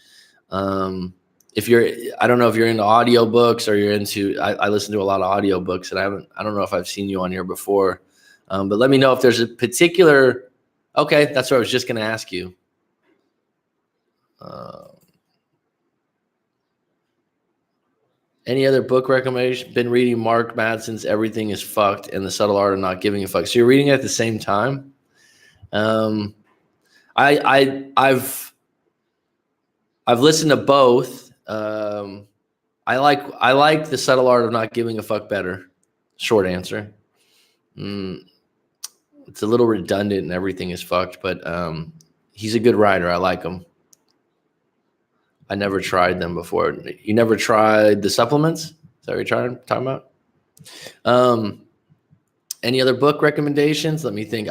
I don't know if you're into audiobooks or you're into, I listen to a lot of audiobooks, and I don't know if I've seen you on here before. But let me know if there's a particular, okay, that's what I was just going to ask you. Any other book recommendation? Been reading Mark Madson's Everything is Fucked and The Subtle Art of Not Giving a Fuck. So you're reading it at the same time? I've listened to both. I like The Subtle Art of Not Giving a Fuck better. Short answer. It's a little redundant and Everything is Fucked, but he's a good writer. I like him. I never tried them before. You never tried the supplements? Is that what you're talking about? Any other book recommendations? Let me think.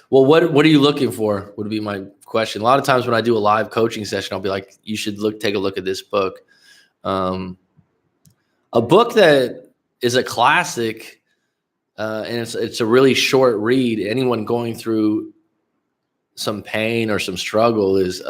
What are you looking for? Would be my question. A lot of times when I do a live coaching session, I'll be like, you should take a look at this book. A book that is a classic, and it's a really short read. Anyone going through some pain or some struggle is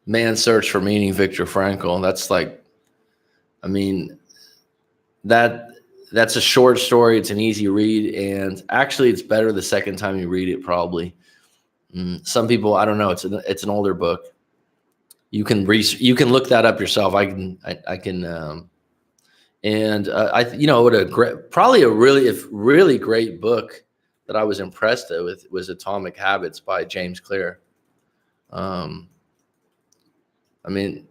Man's Search for Meaning, Viktor Frankl. That's like, I mean, that's a short story. It's an easy read, and actually, it's better the second time you read it. Probably. Some people, I don't know. It's an older book. You can look that up yourself. What probably a really great book that I was impressed with was Atomic Habits by James Clear. I mean,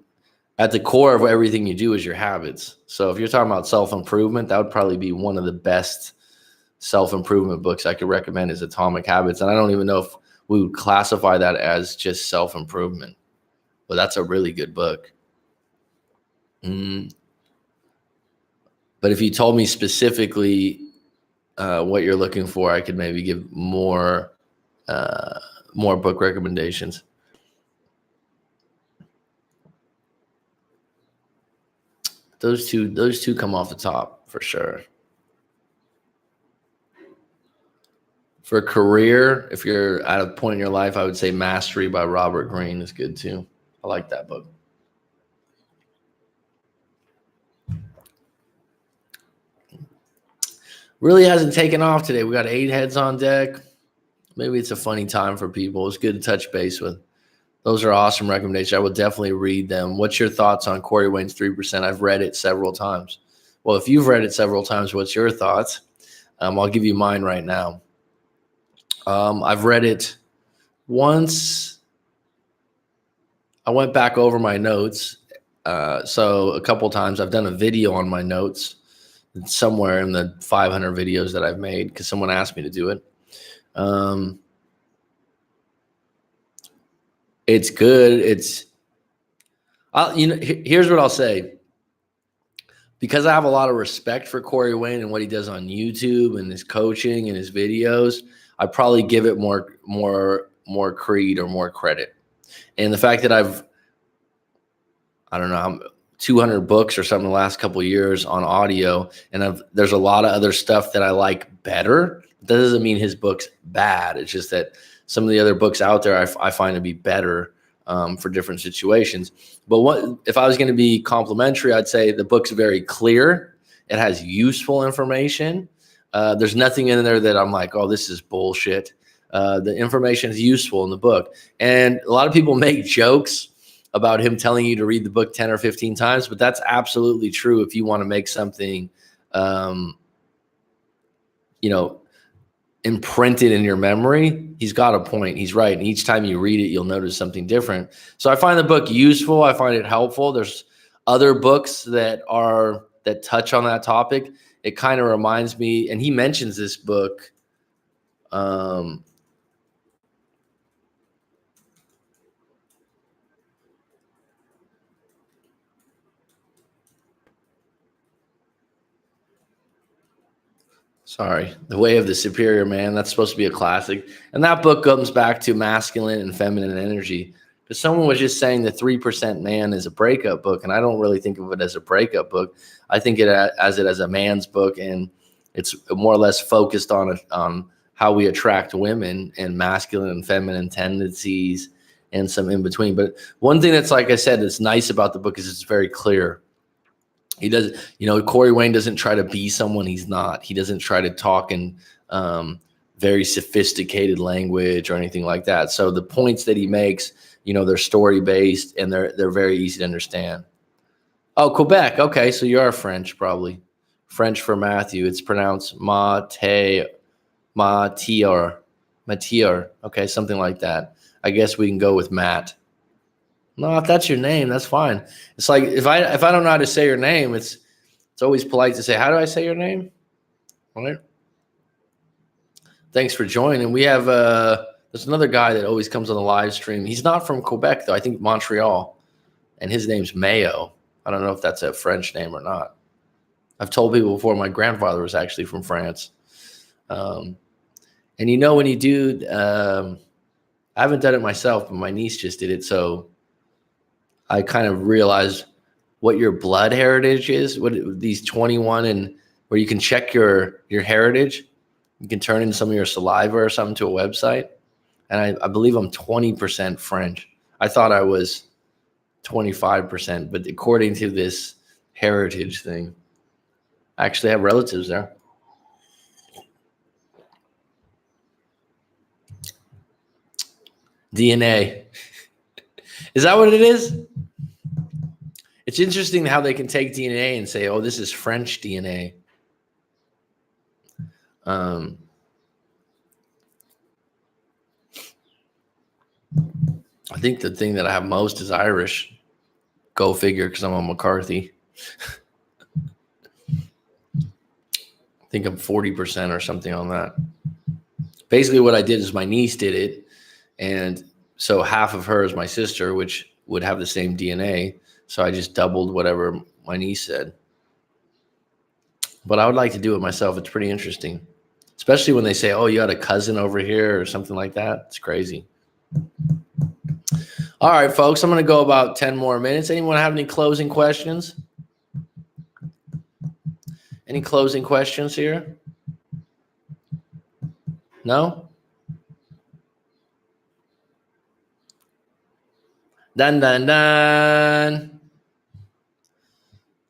at the core of everything you do is your habits. So if you're talking about self-improvement, that would probably be one of the best self-improvement books I could recommend is Atomic Habits. And I don't even know if we would classify that as just self-improvement, but that's a really good book. But if you told me specifically what you're looking for, I could maybe give more book recommendations. Those two come off the top for sure. For a career, if you're at a point in your life, I would say Mastery by Robert Greene is good too. I like that book. Really hasn't taken off today. We got 8 heads on deck. Maybe it's a funny time for people. It's good to touch base with. Those are awesome recommendations. I will definitely read them. What's your thoughts on Corey Wayne's 3%? I've read it several times. Well, if you've read it several times, what's your thoughts? I'll give you mine right now. I've read it once. I went back over my notes. So a couple times I've done a video on my notes somewhere in the 500 videos that I've made because someone asked me to do it. It's good. Here's what I'll say. Because I have a lot of respect for Corey Wayne and what he does on YouTube and his coaching and his videos, I probably give it more creed or more credit. And the fact that I don't know, 200 books or something the last couple of years on audio, and there's a lot of other stuff that I like better, That doesn't mean his book's bad. It's just that some of the other books out there I find to be better for different situations. But what if I was going to be complimentary? I'd say the book's very clear. It has useful information. There's nothing in there that I'm like, oh, this is bullshit. The information is useful in the book. And a lot of people make jokes about him telling you to read the book 10 or 15 times, but that's absolutely true if you want to make something, imprinted in your memory. He's got a point. He's right. And each time you read it, you'll notice something different. So I find the book useful. I find it helpful. There's other books that touch on that topic. It kind of reminds me, and he mentions this book. Sorry, The Way of the Superior Man. That's supposed to be a classic. And that book comes back to masculine and feminine energy. Because someone was just saying the 3% Man is a breakup book. And I don't really think of it as a breakup book. I think as a man's book. And it's more or less focused on how we attract women and masculine and feminine tendencies and some in between. But one thing that's, like I said, that's nice about the book is it's very clear. He doesn't, Corey Wayne doesn't try to be someone he's not. He doesn't try to talk in very sophisticated language or anything like that. So the points that he makes, they're story based and they're very easy to understand. Oh, Quebec. Okay, so you are French, probably. French for Matthew. It's pronounced Matier. Okay, something like that. I guess we can go with Matt. No, if that's your name, that's fine. It's like if I don't know how to say your name, it's always polite to say, how do I say your name? All right. Thanks for joining. We have there's another guy that always comes on the live stream. He's not from Quebec though. I think Montreal, and his name's Mayo. I don't know if that's a French name or not. I've told people before my grandfather was actually from France. And when you do, I haven't done it myself, but my niece just did it, so I kind of realized what your blood heritage is, what these 21 and where you can check your heritage. You can turn in some of your saliva or something to a website. And I believe I'm 20% French. I thought I was 25%, but according to this heritage thing, I actually have relatives there. DNA. Is that what it is? It's interesting how they can take DNA and say, oh, this is French DNA. I think the thing that I have most is Irish. Go figure, because I'm a McCarthy. I think I'm 40% or something on that. Basically what I did is my niece did it. And so half of her is my sister, which would have the same DNA. So I just doubled whatever my niece said. But I would like to do it myself. It's pretty interesting, especially when they say, oh, you had a cousin over here or something like that. It's crazy. All right, folks, I'm going to go about 10 more minutes. Anyone have any closing questions? Any closing questions here? No? Dun, dun, dun.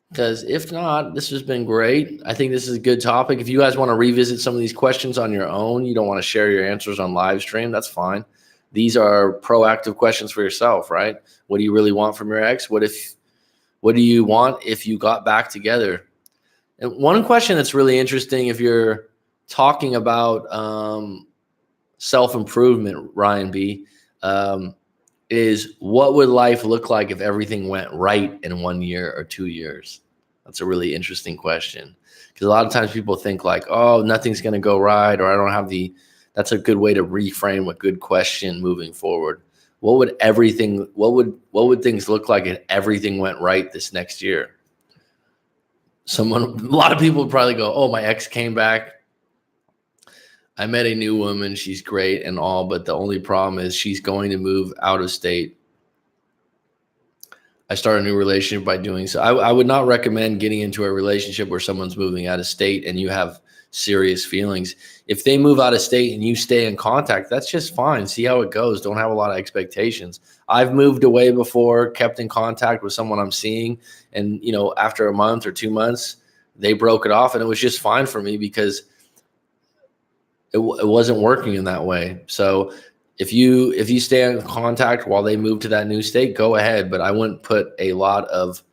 Because if not, this has been great. I think this is a good topic. If you guys want to revisit some of these questions on your own, you don't want to share your answers on live stream, that's fine. These are proactive questions for yourself, right? What do you really want from your ex? What do you want if you got back together? And one question that's really interesting, if you're talking about self-improvement, Ryan B., is what would life look like if everything went right in 1 year or 2 years? That's a really interesting question, because a lot of times people think like, oh, nothing's going to go right, or I don't have that's a good way to reframe a good question moving forward. What would things look like if everything went right this next year? A lot of people would probably go, oh, my ex came back. I met a new woman. She's great and all, but the only problem is she's going to move out of state. I start a new relationship by doing so. I would not recommend getting into a relationship where someone's moving out of state and you have serious feelings. If they move out of state and you stay in contact, that's just fine. See how it goes. Don't have a lot of expectations. I've moved away before, kept in contact with someone I'm seeing, and after a month or 2 months, they broke it off, and it was just fine for me because it wasn't working in that way. So if you stay in contact while they move to that new state, go ahead. But I wouldn't put a lot of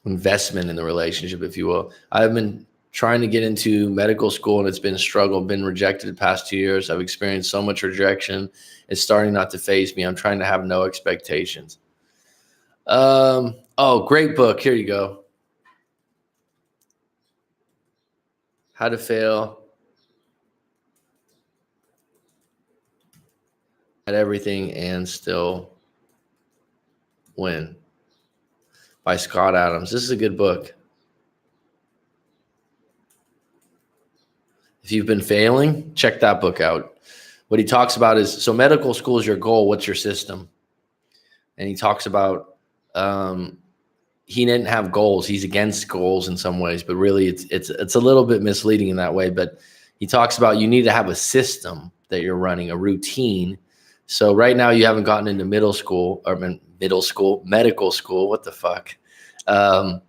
investment in the relationship, if you will. I've been trying to get into medical school, and it's been a struggle. Been rejected the past 2 years. I've experienced so much rejection. It's starting not to faze me. I'm trying to have no expectations. Oh, great book. Here you go. How to Fail at Everything and Still Win by Scott Adams. This is a good book. If you've been failing, check that book out. What he talks about is, so medical school is your goal. What's your system? And he talks about he didn't have goals. He's against goals in some ways, but really it's a little bit misleading in that way. But he talks about you need to have a system that you're running, a routine. So right now you haven't gotten into medical school. What the fuck? And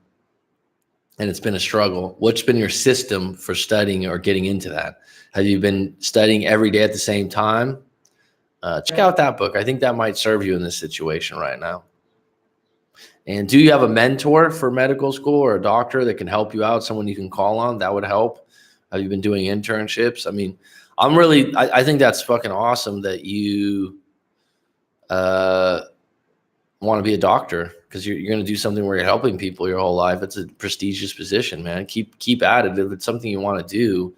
it's been a struggle. What's been your system for studying or getting into that? Have you been studying every day at the same time? Check out that book. I think that might serve you in this situation right now. And do you have a mentor for medical school or a doctor that can help you out, someone you can call on? That would help. Have you been doing internships? I mean, I think that's fucking awesome that you want to be a doctor, because you're going to do something where you're helping people your whole life. It's a prestigious position, man. Keep at it. If it's something you want to do,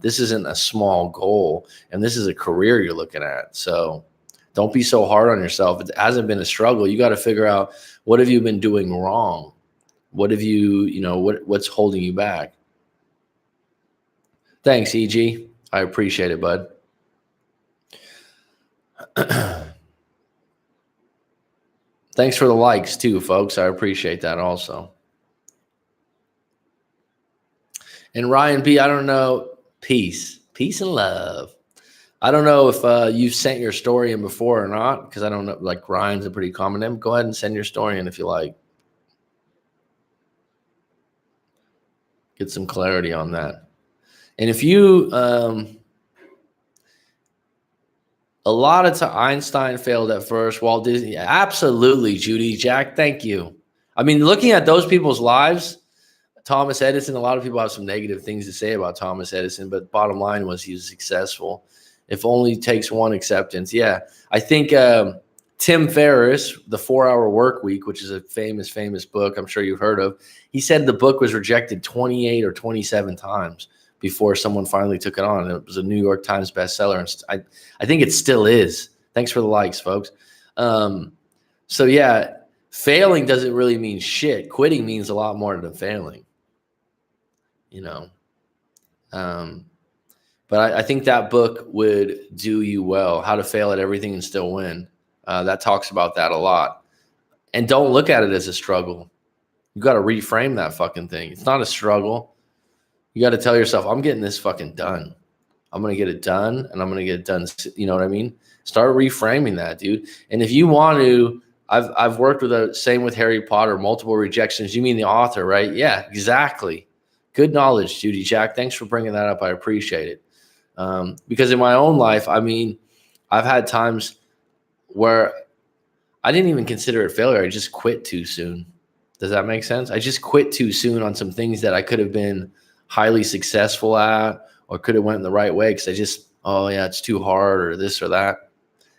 this isn't a small goal, and this is a career you're looking at. So don't be so hard on yourself. It hasn't been a struggle. You got to figure out, what have you been doing wrong? What have what's holding you back? Thanks, EG. I appreciate it, bud. Thanks for the likes too, folks. I appreciate that also. And Ryan B, I don't know. Peace and love. I don't know if you've sent your story in before or not, because I don't know. Like, Ryan's a pretty common name. Go ahead and send your story in if you like. Get some clarity on that. And if you, a lot of time, Einstein failed at first. Walt Disney, absolutely. Judy, Jack, thank you. I mean, looking at those people's lives, Thomas Edison, a lot of people have some negative things to say about Thomas Edison, but bottom line was he was successful. If only takes one acceptance. Yeah. I think Tim Ferriss, The 4-Hour Work Week, which is a famous book I'm sure you've heard of, he said the book was rejected 28 or 27 times before someone finally took it on. It was a New York Times bestseller, and I think it still is. Thanks for the likes, folks. So yeah, failing doesn't really mean shit. Quitting means a lot more than failing, But I think that book would do you well. How to Fail at Everything and Still Win. That talks about that a lot. And don't look at it as a struggle. You got to reframe that fucking thing. It's not a struggle. You got to tell yourself, I'm getting this fucking done. I'm going to get it done, and I'm going to get it done. You know what I mean? Start reframing that, dude. And if you want to, I've worked with same with Harry Potter, multiple rejections. You mean the author, right? Yeah, exactly. Good knowledge, Judy Jack. Thanks for bringing that up. I appreciate it. Because in my own life, I mean, I've had times where I didn't even consider it failure. I just quit too soon. Does that make sense? I just quit too soon on some things that I could have been highly successful at, or could have went in the right way, because I just, oh yeah, it's too hard, or this or that.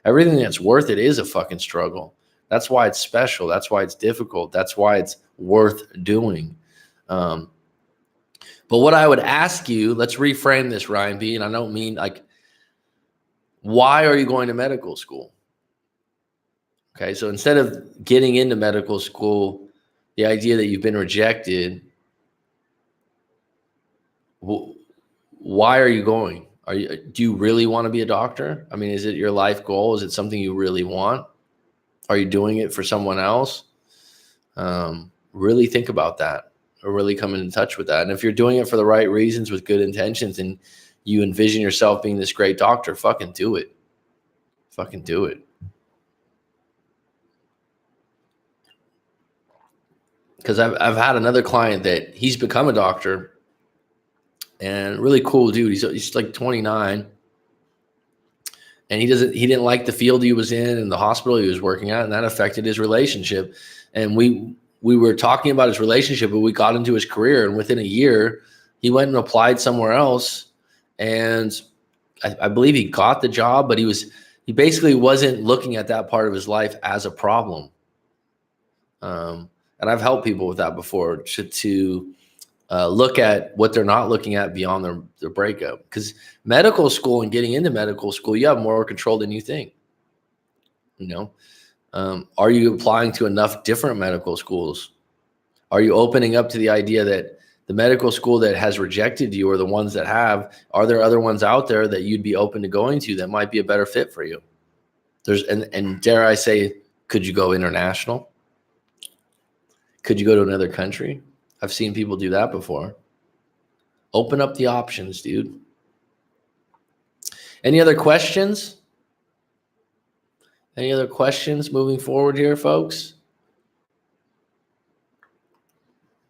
Everything that's worth it is a fucking struggle. That's why it's special. That's why it's difficult. That's why it's worth doing. But what I would ask you, let's reframe this, Ryan B. And I don't mean like, why are you going to medical school? Okay, so instead of getting into medical school, the idea that you've been rejected, why are you going? Do you really want to be a doctor? I mean, is it your life goal? Is it something you really want? Are you doing it for someone else? Really think about that. really come in touch with that. And if you're doing it for the right reasons with good intentions and you envision yourself being this great doctor, fucking do it. Fucking do it. Because I've had another client that he's become a doctor, and really cool dude. He's like 29, and he didn't like the field he was in and the hospital he was working at, and that affected his relationship. And we were talking about his relationship, but we got into his career, and within a year, he went and applied somewhere else, and I believe he got the job, but he basically wasn't looking at that part of his life as a problem. And I've helped people with that before to look at what they're not looking at beyond their breakup. Because medical school and getting into medical school, you have more control than you think. Are you applying to enough different medical schools? Are you opening up to the idea that the medical school that has rejected you or the ones that have, are there other ones out there that you'd be open to going to that might be a better fit for you? And dare I say, could you go international? Could you go to another country? I've seen people do that before. Open up the options, dude. Any other questions? Any other questions moving forward here, folks?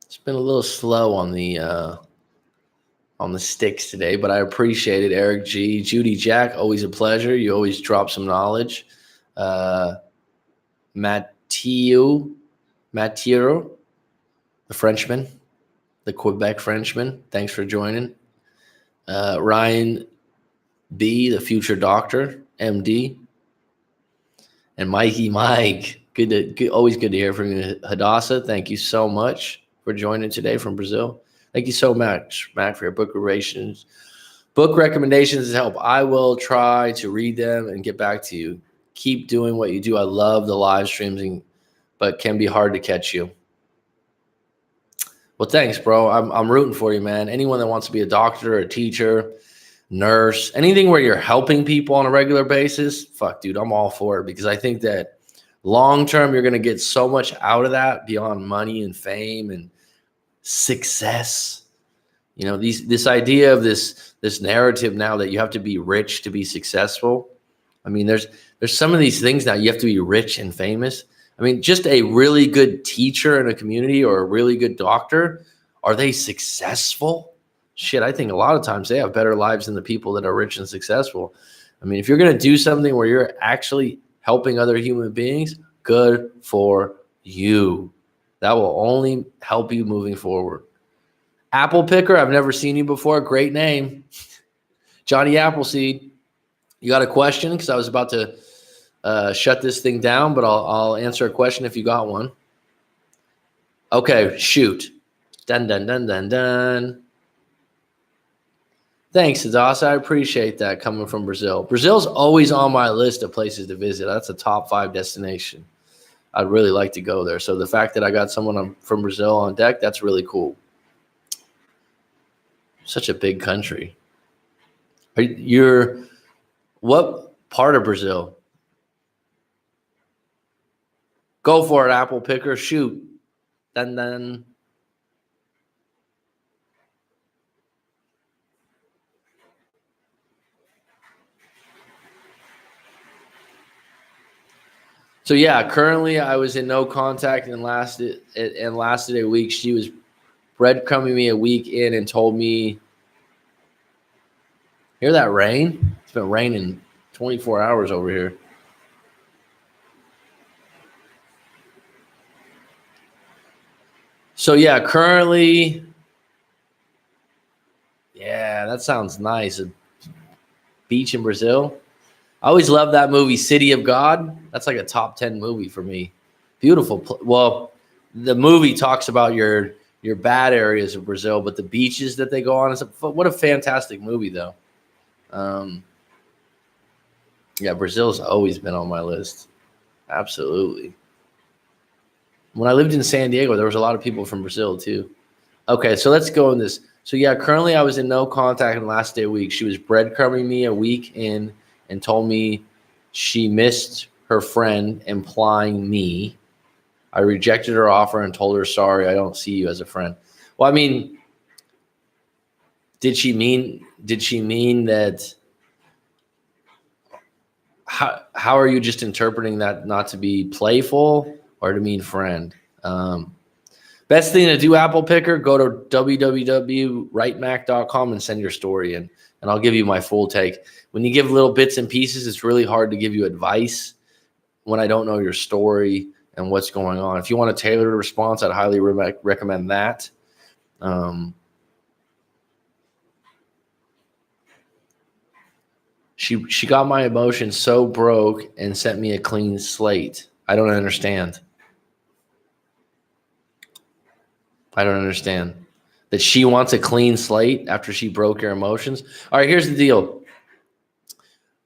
It's been a little slow on the sticks today, but I appreciate it. Eric G, Judy Jack, always a pleasure. You always drop some knowledge. Mathieu, the Frenchman, the Quebec Frenchman. Thanks for joining. Ryan B, the future doctor, MD. And Mikey Mike, always good to hear from you. Hadassah, thank you so much for joining today from Brazil. Thank you so much, Mac, for your book recommendations. Book recommendations help. I will try to read them and get back to you. Keep doing what you do. I love the live streams, but can be hard to catch you. Well, thanks, bro. I'm rooting for you, man. Anyone that wants to be a doctor, a teacher, nurse, anything where you're helping people on a regular basis, fuck, dude, I'm all for it, because I think that long term you're going to get so much out of that beyond money and fame and success. This idea of this narrative now that you have to be rich to be successful. I mean, there's some of these things now you have to be rich and famous. I mean, just a really good teacher in a community or a really good doctor, are they successful? Shit, I think a lot of times they have better lives than the people that are rich and successful. I mean, if you're going to do something where you're actually helping other human beings, good for you. That will only help you moving forward. Apple Picker, I've never seen you before. Great name. Johnny Appleseed, you got a question? Because I was about to shut this thing down, but I'll answer a question if you got one. Okay, shoot. Dun, dun, dun, dun, dun. Thanks, Hadassah. I appreciate that coming from Brazil. Brazil's always on my list of places to visit. That's a top 5 destination. I'd really like to go there. So the fact that I got someone from Brazil on deck, that's really cool. Such a big country. What part of Brazil? Go for it, Apple Picker. Shoot. Dun, dun. So yeah, currently I was in no contact and lasted a week. She was breadcrumbing me a week in and told me, hear that rain? It's been raining 24 hours over here. So yeah, currently, yeah, that sounds nice. A beach in Brazil. I always love that movie, City of God. That's like a top 10 movie for me. Beautiful. Well, the movie talks about your bad areas of Brazil, but the beaches that they go on, what a fantastic movie, though. Yeah, Brazil's always been on my list. Absolutely. When I lived in San Diego, there was a lot of people from Brazil, too. Okay, so let's go in this. So, yeah, currently I was in no contact in the last day a week. She was breadcrumbing me a week in and told me she missed her friend, implying me. I rejected her offer and told her, sorry, I don't see you as a friend. Well, I mean, did she mean that? How are you just interpreting that not to be playful or to mean friend? Best thing to do, Apple Picker, go to www.writemac.com and send your story in, and I'll give you my full take. When you give little bits and pieces, it's really hard to give you advice when I don't know your story and what's going on. If you want a tailored response, I'd highly recommend that. She got my emotions so broke and sent me a clean slate. I don't understand. That she wants a clean slate after she broke your emotions. All right, here's the deal.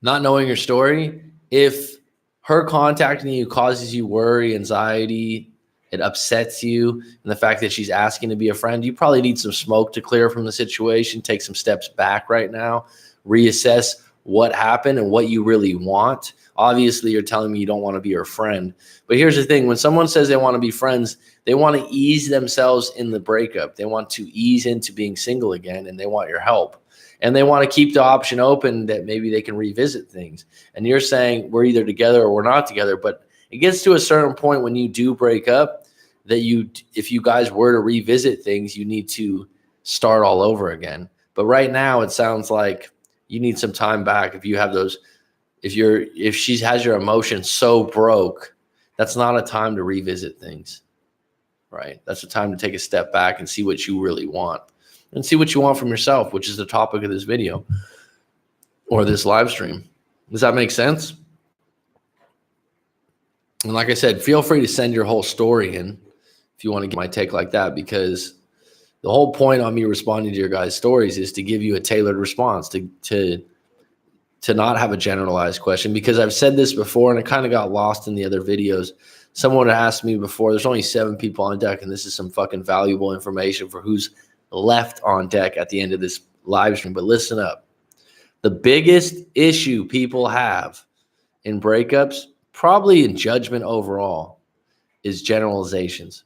Not knowing your story, if her contacting you causes you worry, anxiety, it upsets you, and the fact that she's asking to be a friend, you probably need some smoke to clear from the situation, take some steps back right now, reassess what happened and what you really want. Obviously, you're telling me you don't want to be her friend. But here's the thing. When someone says they want to be friends, they want to ease themselves in the breakup. They want to ease into being single again, and they want your help. And they want to keep the option open that maybe they can revisit things. And you're saying we're either together or we're not together. But it gets to a certain point when you do break up that if you guys were to revisit things, you need to start all over again. But right now, it sounds like you need some time back. If you have those, if she has your emotions so broke, that's not a time to revisit things, right? That's a time to take a step back and see what you really want and see what you want from yourself, which is the topic of this video or this live stream. Does that make sense? And like I said, feel free to send your whole story in if you want to get my take like that, because the whole point on me responding to your guys' stories is to give you a tailored response, to not have a generalized question, because I've said this before and it kind of got lost in the other videos. Someone asked me before, there's only 7 people on deck, and this is some fucking valuable information for who's left on deck at the end of this live stream. But listen up. The biggest issue people have in breakups, probably in judgment overall, is generalizations.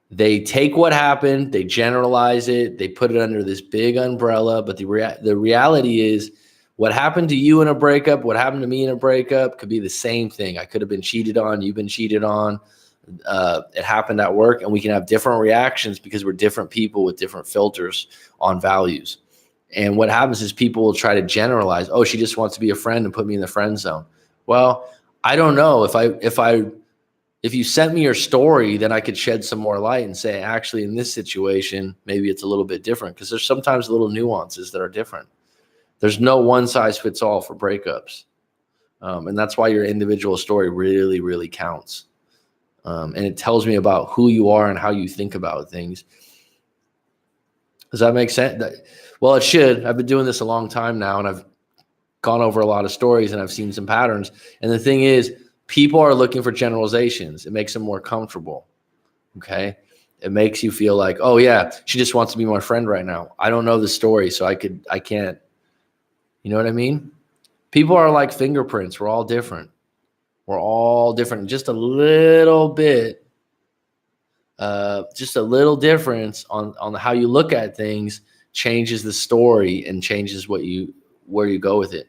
They take what happened, they generalize it, they put it under this big umbrella. But the reality is, what happened to you in a breakup, what happened to me in a breakup could be the same thing. I could have been cheated on, you've been cheated on. It happened at work, and we can have different reactions because we're different people with different filters on values. And what happens is people will try to generalize, oh, she just wants to be a friend and put me in the friend zone. Well, I don't know. If you sent me your story, then I could shed some more light and say, actually, in this situation, maybe it's a little bit different, because there's sometimes little nuances that are different. There's no one size fits all for breakups. And that's why your individual story really, really counts. And it tells me about who you are and how you think about things. Does that make sense? Well, it should. I've been doing this a long time now, and I've gone over a lot of stories, and I've seen some patterns. And the thing is, people are looking for generalizations. It makes them more comfortable. Okay. It makes you feel like, oh yeah, she just wants to be my friend right now. I don't know the story, so I can't, you know what I mean? People are like fingerprints. We're all different. Just a little bit, just a little difference on how you look at things changes the story and changes where you go with it.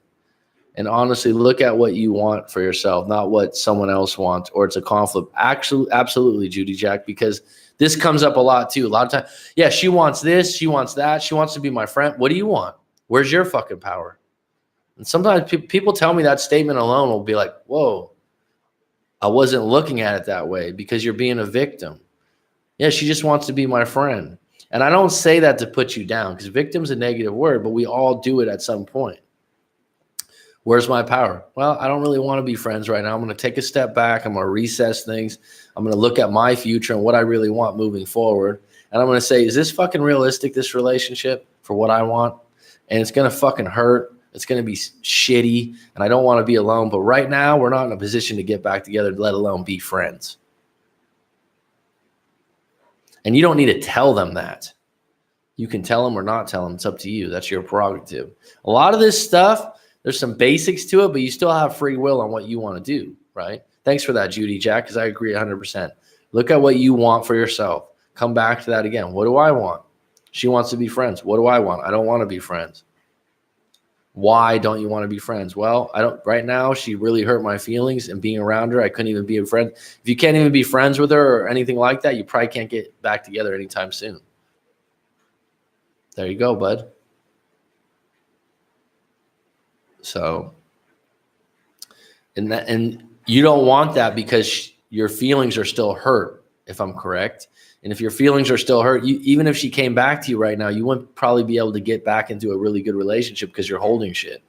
And honestly, look at what you want for yourself, not what someone else wants, or it's a conflict. Actually, absolutely, Judy Jack, because this comes up a lot too. A lot of times, yeah, she wants this, she wants that, she wants to be my friend. What do you want? Where's your fucking power? And sometimes people tell me that statement alone will be like, whoa, I wasn't looking at it that way, because you're being a victim. Yeah, she just wants to be my friend. And I don't say that to put you down, because victim's a negative word, but we all do it at some point. Where's my power? Well, I don't really want to be friends right now. I'm going to take a step back. I'm going to recess things. I'm going to look at my future and what I really want moving forward. And I'm going to say, is this fucking realistic, this relationship, for what I want? And it's going to fucking hurt. It's going to be shitty. And I don't want to be alone. But right now, we're not in a position to get back together, let alone be friends. And you don't need to tell them that. You can tell them or not tell them. It's up to you. That's your prerogative. A lot of this stuff, there's some basics to it, but you still have free will on what you want to do, right? Thanks for that, Judy Jack, because I agree 100%. Look at what you want for yourself. Come back to that again. What do I want? She wants to be friends. What do I want? I don't want to be friends. Why don't you want to be friends? Well, I don't right now. She really hurt my feelings, and being around her, I couldn't even be a friend. If you can't even be friends with her or anything like that, you probably can't get back together anytime soon. There you go, bud. So, and you don't want that because your feelings are still hurt, if I'm correct. And if your feelings are still hurt, even if she came back to you right now, you wouldn't probably be able to get back into a really good relationship because you're holding shit.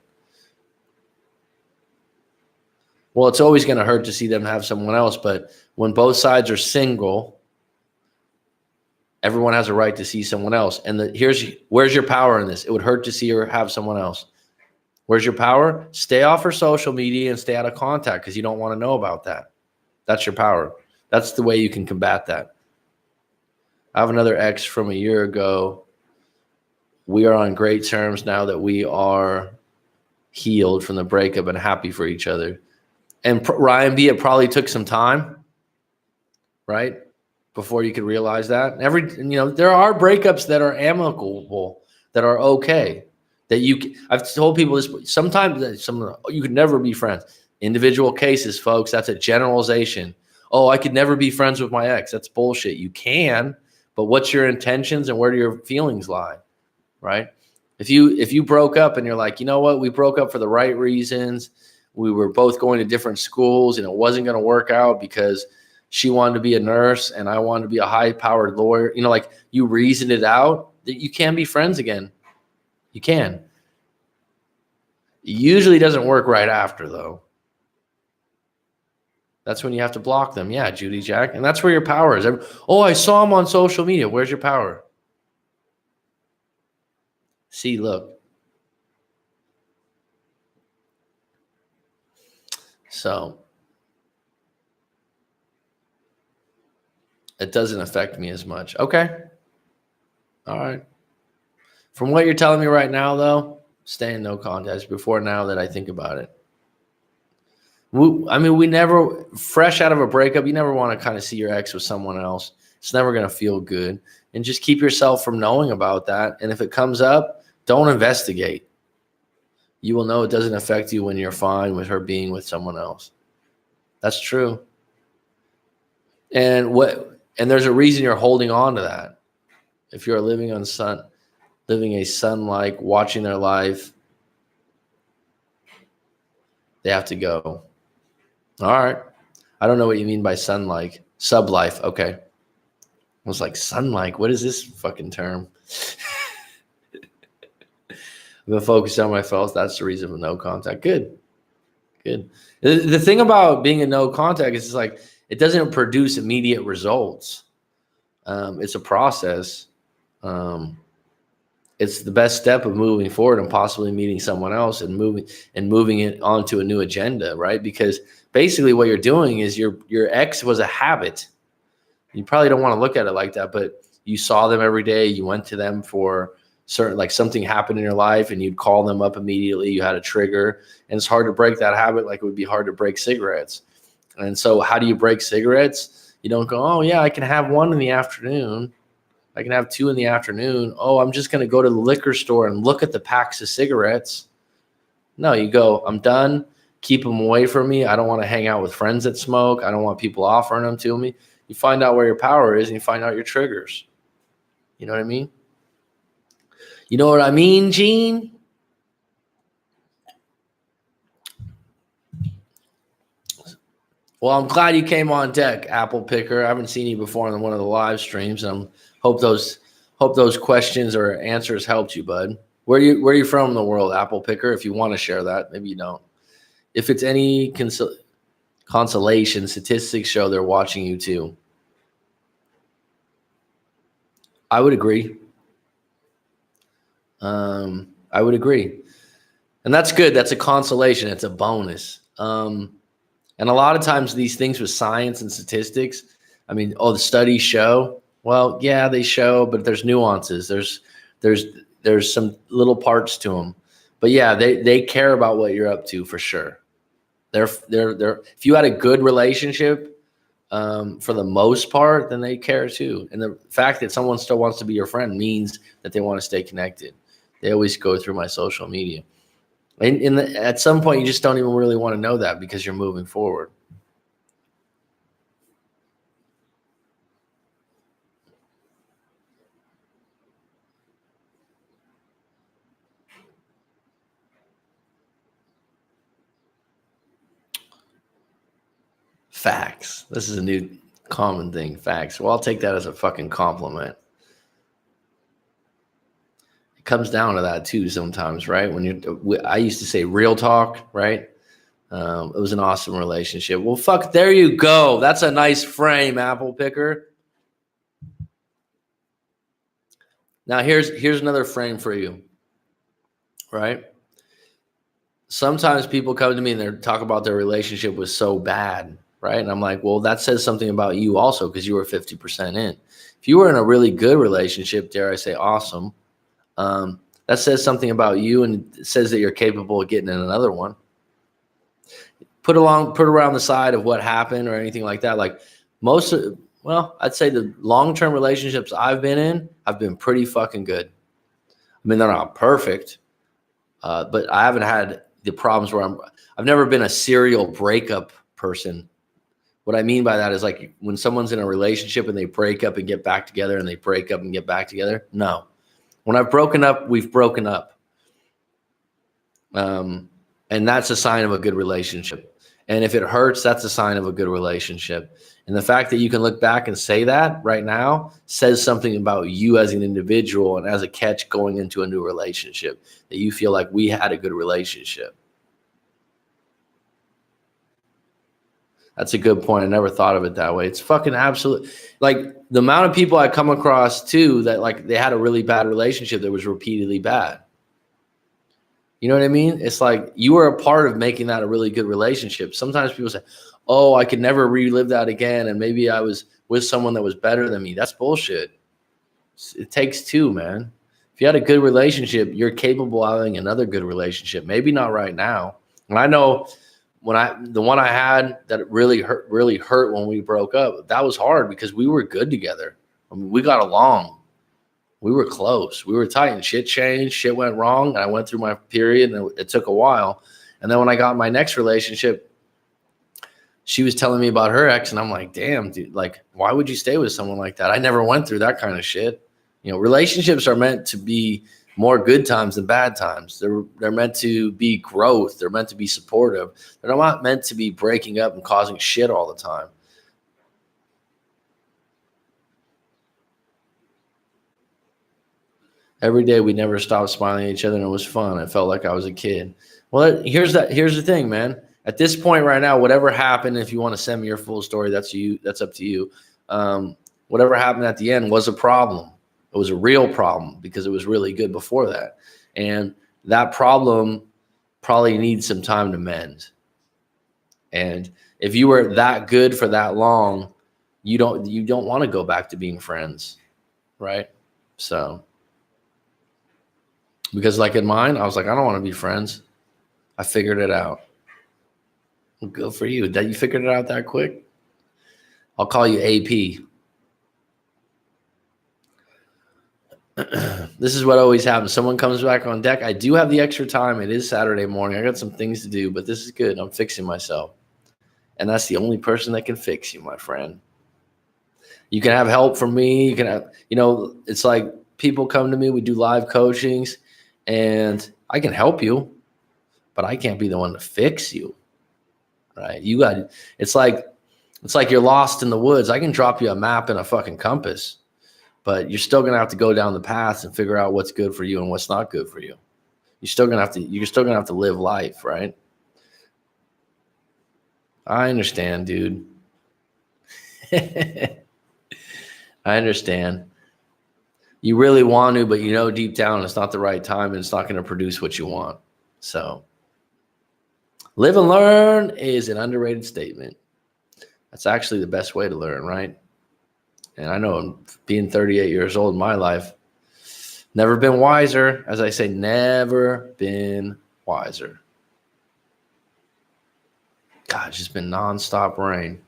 Well, it's always going to hurt to see them have someone else. But when both sides are single, everyone has a right to see someone else. And where's your power in this? It would hurt to see her have someone else. Where's your power? Stay off her social media and stay out of contact because you don't want to know about that. That's your power. That's the way you can combat that. I have another ex from a year ago. We are on great terms now that we are healed from the breakup and happy for each other. And Ryan B, it probably took some time, right, before you could realize that. There are breakups that are amicable, that are okay. I've told people this. Sometimes you could never be friends. Individual cases, folks. That's a generalization. Oh, I could never be friends with my ex. That's bullshit. You can. But what's your intentions and where do your feelings lie, right? If you broke up and you're like, you know what, we broke up for the right reasons. We were both going to different schools and it wasn't going to work out because she wanted to be a nurse and I wanted to be a high-powered lawyer. Like you reasoned it out, that you can be friends again. You can. It usually doesn't work right after, though. That's when you have to block them. Yeah, Judy Jack. And that's where your power is. Oh, I saw him on social media. Where's your power? See, look. So it doesn't affect me as much. Okay. All right. From what you're telling me right now, though, stay in no contact before now that I think about it. We never, fresh out of a breakup, you never want to kind of see your ex with someone else. It's never going to feel good. And just keep yourself from knowing about that. And if it comes up, don't investigate. You will know it doesn't affect you when you're fine with her being with someone else. That's true. And there's a reason you're holding on to that. If you're living a son-like, watching their life, they have to go. All right. I don't know what you mean by son-like. Sub-life. Okay. I was like, son-like? What is this fucking term? I've been focused on my faults. That's the reason for no contact. Good. The thing about being in no contact is like it doesn't produce immediate results. It's a process. It's the best step of moving forward and possibly meeting someone else and moving it onto a new agenda, right? Because basically what you're doing is your ex was a habit. You probably don't want to look at it like that, but you saw them every day. You went to them for certain, like something happened in your life and you'd call them up immediately. You had a trigger and it's hard to break that habit. Like it would be hard to break cigarettes. And so how do you break cigarettes? You don't go, oh yeah, I can have one in the afternoon. I can have 2 in the afternoon. Oh, I'm just going to go to the liquor store and look at the packs of cigarettes. No, you go, I'm done. Keep them away from me. I don't want to hang out with friends that smoke. I don't want people offering them to me. You find out where your power is and you find out your triggers. You know what I mean? You know what I mean, Gene? Well, I'm glad you came on deck, Apple Picker. I haven't seen you before on one of the live streams, and hope those questions or answers helped you, bud. Where are you from in the world, Apple Picker? If you want to share that, maybe you don't. If it's any consolation, statistics show they're watching you too. I would agree. I would agree. And that's good. That's a consolation. It's a bonus. And a lot of times these things with science and statistics, I mean, the studies show. Well, yeah, they show, but there's nuances. There's some little parts to them. But yeah, they care about what you're up to for sure. They're if you had a good relationship, for the most part, then they care too. And the fact that someone still wants to be your friend means that they want to stay connected. They always go through my social media. And at some point, you just don't even really want to know that because you're moving forward. Facts. This is a new common thing. Facts. Well, I'll take that as a fucking compliment. It comes down to that too sometimes, right? I used to say real talk, right? It was an awesome relationship. Well, fuck, there you go. That's a nice frame, apple picker. Now here's another frame for you, right? Sometimes people come to me and they talk about their relationship was so bad, right? And I'm like, well, that says something about you also because you were 50% in. If you were in a really good relationship, dare I say awesome, that says something about you and it says that you're capable of getting in another one. Put around the side of what happened or anything like that. Like I'd say the long-term relationships I've been in have been pretty fucking good. I mean, they're not perfect, but I haven't had the problems where I've never been a serial breakup person. What I mean by that is like when someone's in a relationship and they break up and get back together and they break up and get back together. No. When I've broken up, we've broken up. And that's a sign of a good relationship. And if it hurts, that's a sign of a good relationship. And the fact that you can look back and say that right now says something about you as an individual and as a catch going into a new relationship, that you feel like we had a good relationship. That's a good point. I never thought of it that way. It's fucking absolute. Like the amount of people I come across too that like they had a really bad relationship that was repeatedly bad. You know what I mean? It's like you were a part of making that a really good relationship. Sometimes people say, oh, I could never relive that again. And maybe I was with someone that was better than me. That's bullshit. It takes two, man. If you had a good relationship, you're capable of having another good relationship. Maybe not right now. And I know the one I had that really hurt when we broke up, that was hard because we were good together. I mean, we got along. We were close. We were tight and shit changed. Shit went wrong. And I went through my period and it took a while. And then when I got my next relationship, she was telling me about her ex. And I'm like, damn, dude, like, why would you stay with someone like that? I never went through that kind of shit. You know, relationships are meant to be more good times than bad times. They're meant to be growth. They're meant to be supportive. They're not meant to be breaking up and causing shit all the time. Every day we never stopped smiling at each other and it was fun. I felt like I was a kid. Well, here's the thing, man. At this point right now, whatever happened, if you want to send me your full story, that's up to you. Whatever happened at the end was a problem. It was a real problem because it was really good before that. And that problem probably needs some time to mend. And if you were that good for that long, you don't want to go back to being friends, right? So because like in mine, I was like, I don't want to be friends. I figured it out. Well, good for you. That you figured it out that quick? I'll call you AP. This is what always happens. Someone comes back on deck. I do have the extra time. It is Saturday morning. I got some things to do, but this is good. I'm fixing myself. And that's the only person that can fix you, my friend. You can have help from me. You can have, it's like people come to me. We do live coachings and I can help you, but I can't be the one to fix you. Right? It's like you're lost in the woods. I can drop you a map and a fucking compass, but you're still going to have to go down the path and figure out what's good for you and what's not good for you. You're still going to have to live life, right? I understand, dude. I understand. You really want to, but deep down it's not the right time and it's not going to produce what you want. So live and learn is an underrated statement. That's actually the best way to learn, right? And I know being 38 years old in my life, never been wiser. As I say, never been wiser. God, it's just been nonstop rain.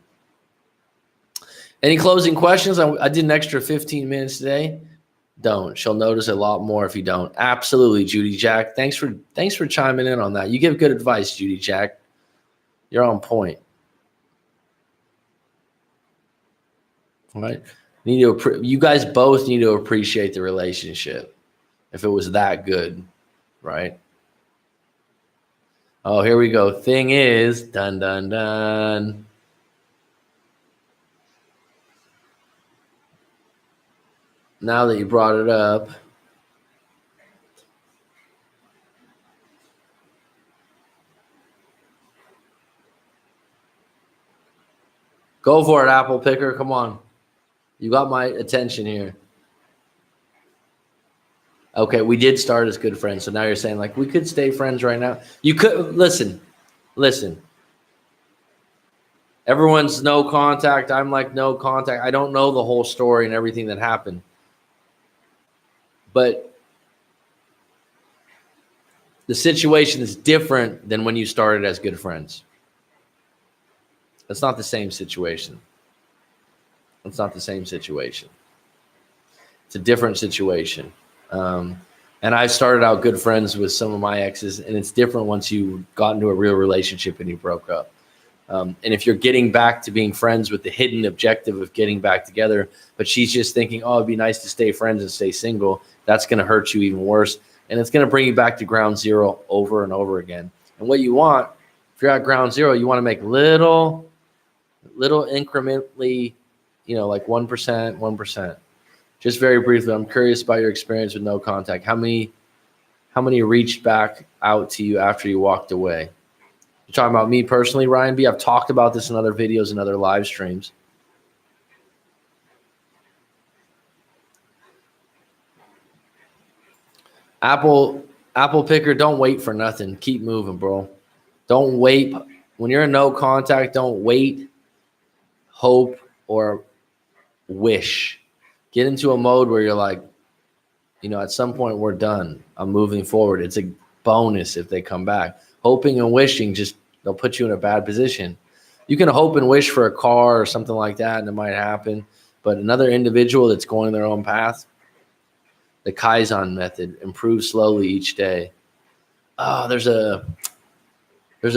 Any closing questions? I did an extra 15 minutes today. Don't. She'll notice a lot more if you don't. Absolutely, Judy Jack. Thanks for chiming in on that. You give good advice, Judy Jack. You're on point. All right. You guys both need to appreciate the relationship if it was that good, right? Oh, here we go. Thing is, dun dun dun. Now that you brought it up, go for it, apple picker. Come on. You got my attention here. Okay, we did start as good friends. So now you're saying like we could stay friends right now. You could listen. Everyone's no contact. I'm like no contact. I don't know the whole story and everything that happened. But the situation is different than when you started as good friends. That's not the same situation. It's not the same situation. It's a different situation. And I started out good friends with some of my exes, and it's different once you got into a real relationship and you broke up. And if you're getting back to being friends with the hidden objective of getting back together, but she's just thinking, oh, it'd be nice to stay friends and stay single, that's going to hurt you even worse. And it's going to bring you back to ground zero over and over again. And what you want, if you're at ground zero, you want to make little incrementally, like 1%. Just very briefly, I'm curious about your experience with no contact. How many reached back out to you after you walked away? You're talking about me personally, Ryan B. I've talked about this in other videos and other live streams. Apple picker, don't wait for nothing. Keep moving, bro. Don't wait. When you're in no contact, don't wait, hope, or wish. Get into a mode where you're like, at some point we're done. I'm moving forward. It's a bonus if they come back. Hoping and wishing, they'll put you in a bad position. You can hope and wish for a car or something like that, and it might happen. But another individual that's going their own path, the Kaizen method, improve slowly each day. Oh, there's a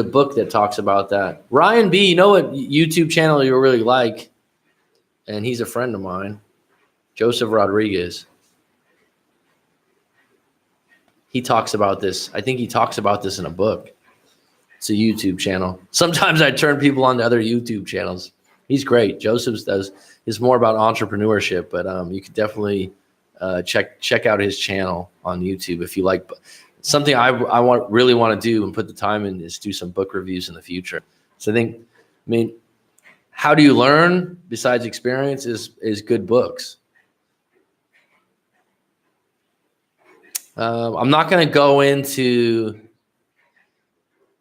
book that talks about that. Ryan B., you know what YouTube channel you really like? And he's a friend of mine. Joseph Rodriguez. He talks about this. I think he talks about this in a book. It's a YouTube channel. Sometimes I turn people on to other YouTube channels. He's great. Joseph's is more about entrepreneurship, but you could definitely check out his channel on YouTube if you like. Something I really want to do and put the time in is do some book reviews in the future. So how do you learn besides experience is good books. I'm not going to go into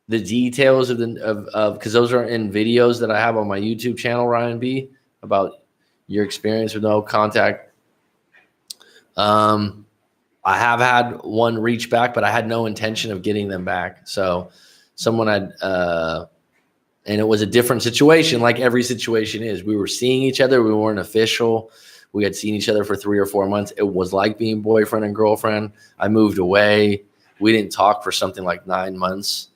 the details of because those are in videos that I have on my YouTube channel, Ryan B, about your experience with no contact. I have had one reach back, but I had no intention of getting them back. So someone had, and it was a different situation, like every situation is. We were seeing each other. We weren't official. We had seen each other for 3 or 4 months. It was like being boyfriend and girlfriend. I moved away. We didn't talk for something like 9 months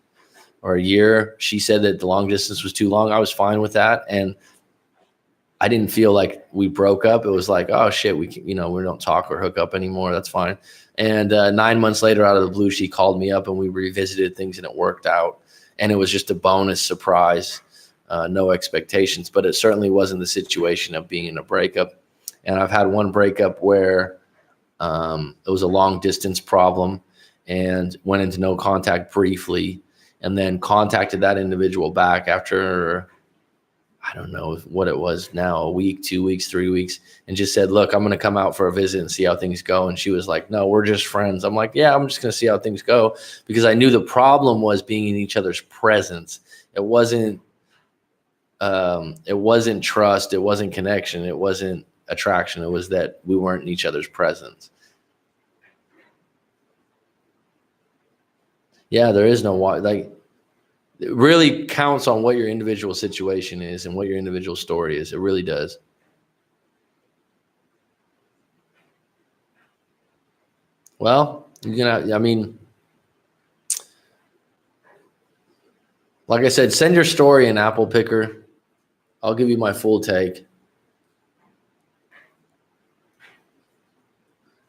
or a year. She said that the long distance was too long. I was fine with that. And I didn't feel like we broke up. It was like, oh shit, we don't talk or hook up anymore. That's fine. And 9 months later, out of the blue, she called me up and we revisited things and it worked out. And it was just a bonus surprise, no expectations. But it certainly wasn't the situation of being in a breakup. And I've had one breakup where it was a long distance problem and went into no contact briefly and then contacted that individual back after, I don't know what it was now, a week, 2 weeks, 3 weeks, and just said, look, I'm going to come out for a visit and see how things go. And she was like, no, we're just friends. I'm like, yeah, I'm just going to see how things go, because I knew the problem was being in each other's presence. It wasn't trust. It wasn't connection. It wasn't attraction. It was that we weren't in each other's presence. Yeah, there is no why. Like, it really counts on what your individual situation is and what your individual story is. It really does. Well, I mean, like I said, send your story in Apple Picker. I'll give you my full take.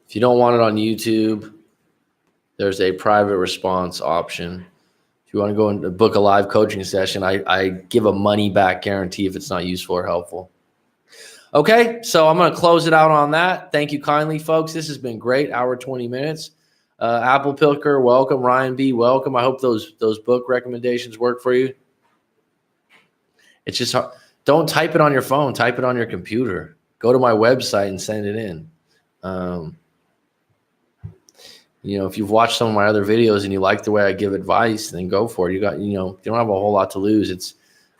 If you don't want it on YouTube, there's a private response option. If you want to go and book a live coaching session, I give a money back guarantee if it's not useful or helpful. Okay, so I'm going to close it out on that. Thank you kindly, folks. This has been great. Hour 20 minutes. Apple Picker, welcome. Ryan B, welcome. I hope those book recommendations work for you. It's just hard. Don't type it on your phone. Type it on your computer. Go to my website and send it in. If you've watched some of my other videos and you like the way I give advice, then go for it. You don't have a whole lot to lose. It's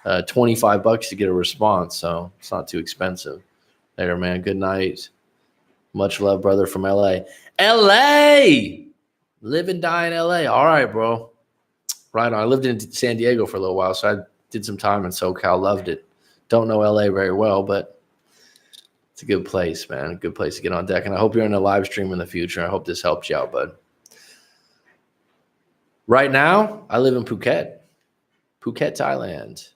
$25 to get a response, so it's not too expensive. Later, man. Good night. Much love, brother, from LA. LA! Live and die in LA. All right, bro. Right on. I lived in San Diego for a little while, so I did some time in SoCal. Loved it. Don't know LA very well, but it's a good place, man. A good place to get on deck. And I hope you're in a live stream in the future. I hope this helped you out, bud. Right now, I live in Phuket, Thailand.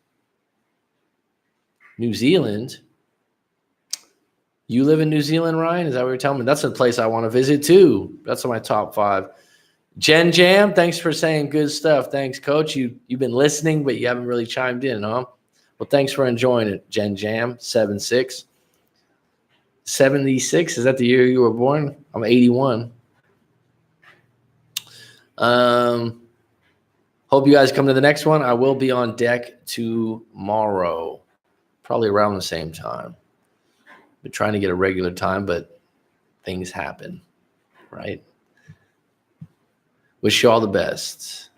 New Zealand. You live in New Zealand, Ryan? Is that what you're telling me? That's a place I want to visit too. That's on my top 5. Jen Jam, thanks for saying good stuff. Thanks, Coach. You've been listening, but you haven't really chimed in, huh? Well, thanks for enjoying it, Jen Jam. 76. 76, is that the year you were born? I'm 81. Hope you guys come to the next one. I will be on deck tomorrow, probably around the same time. Been trying to get a regular time, but things happen, right? Wish you all the best.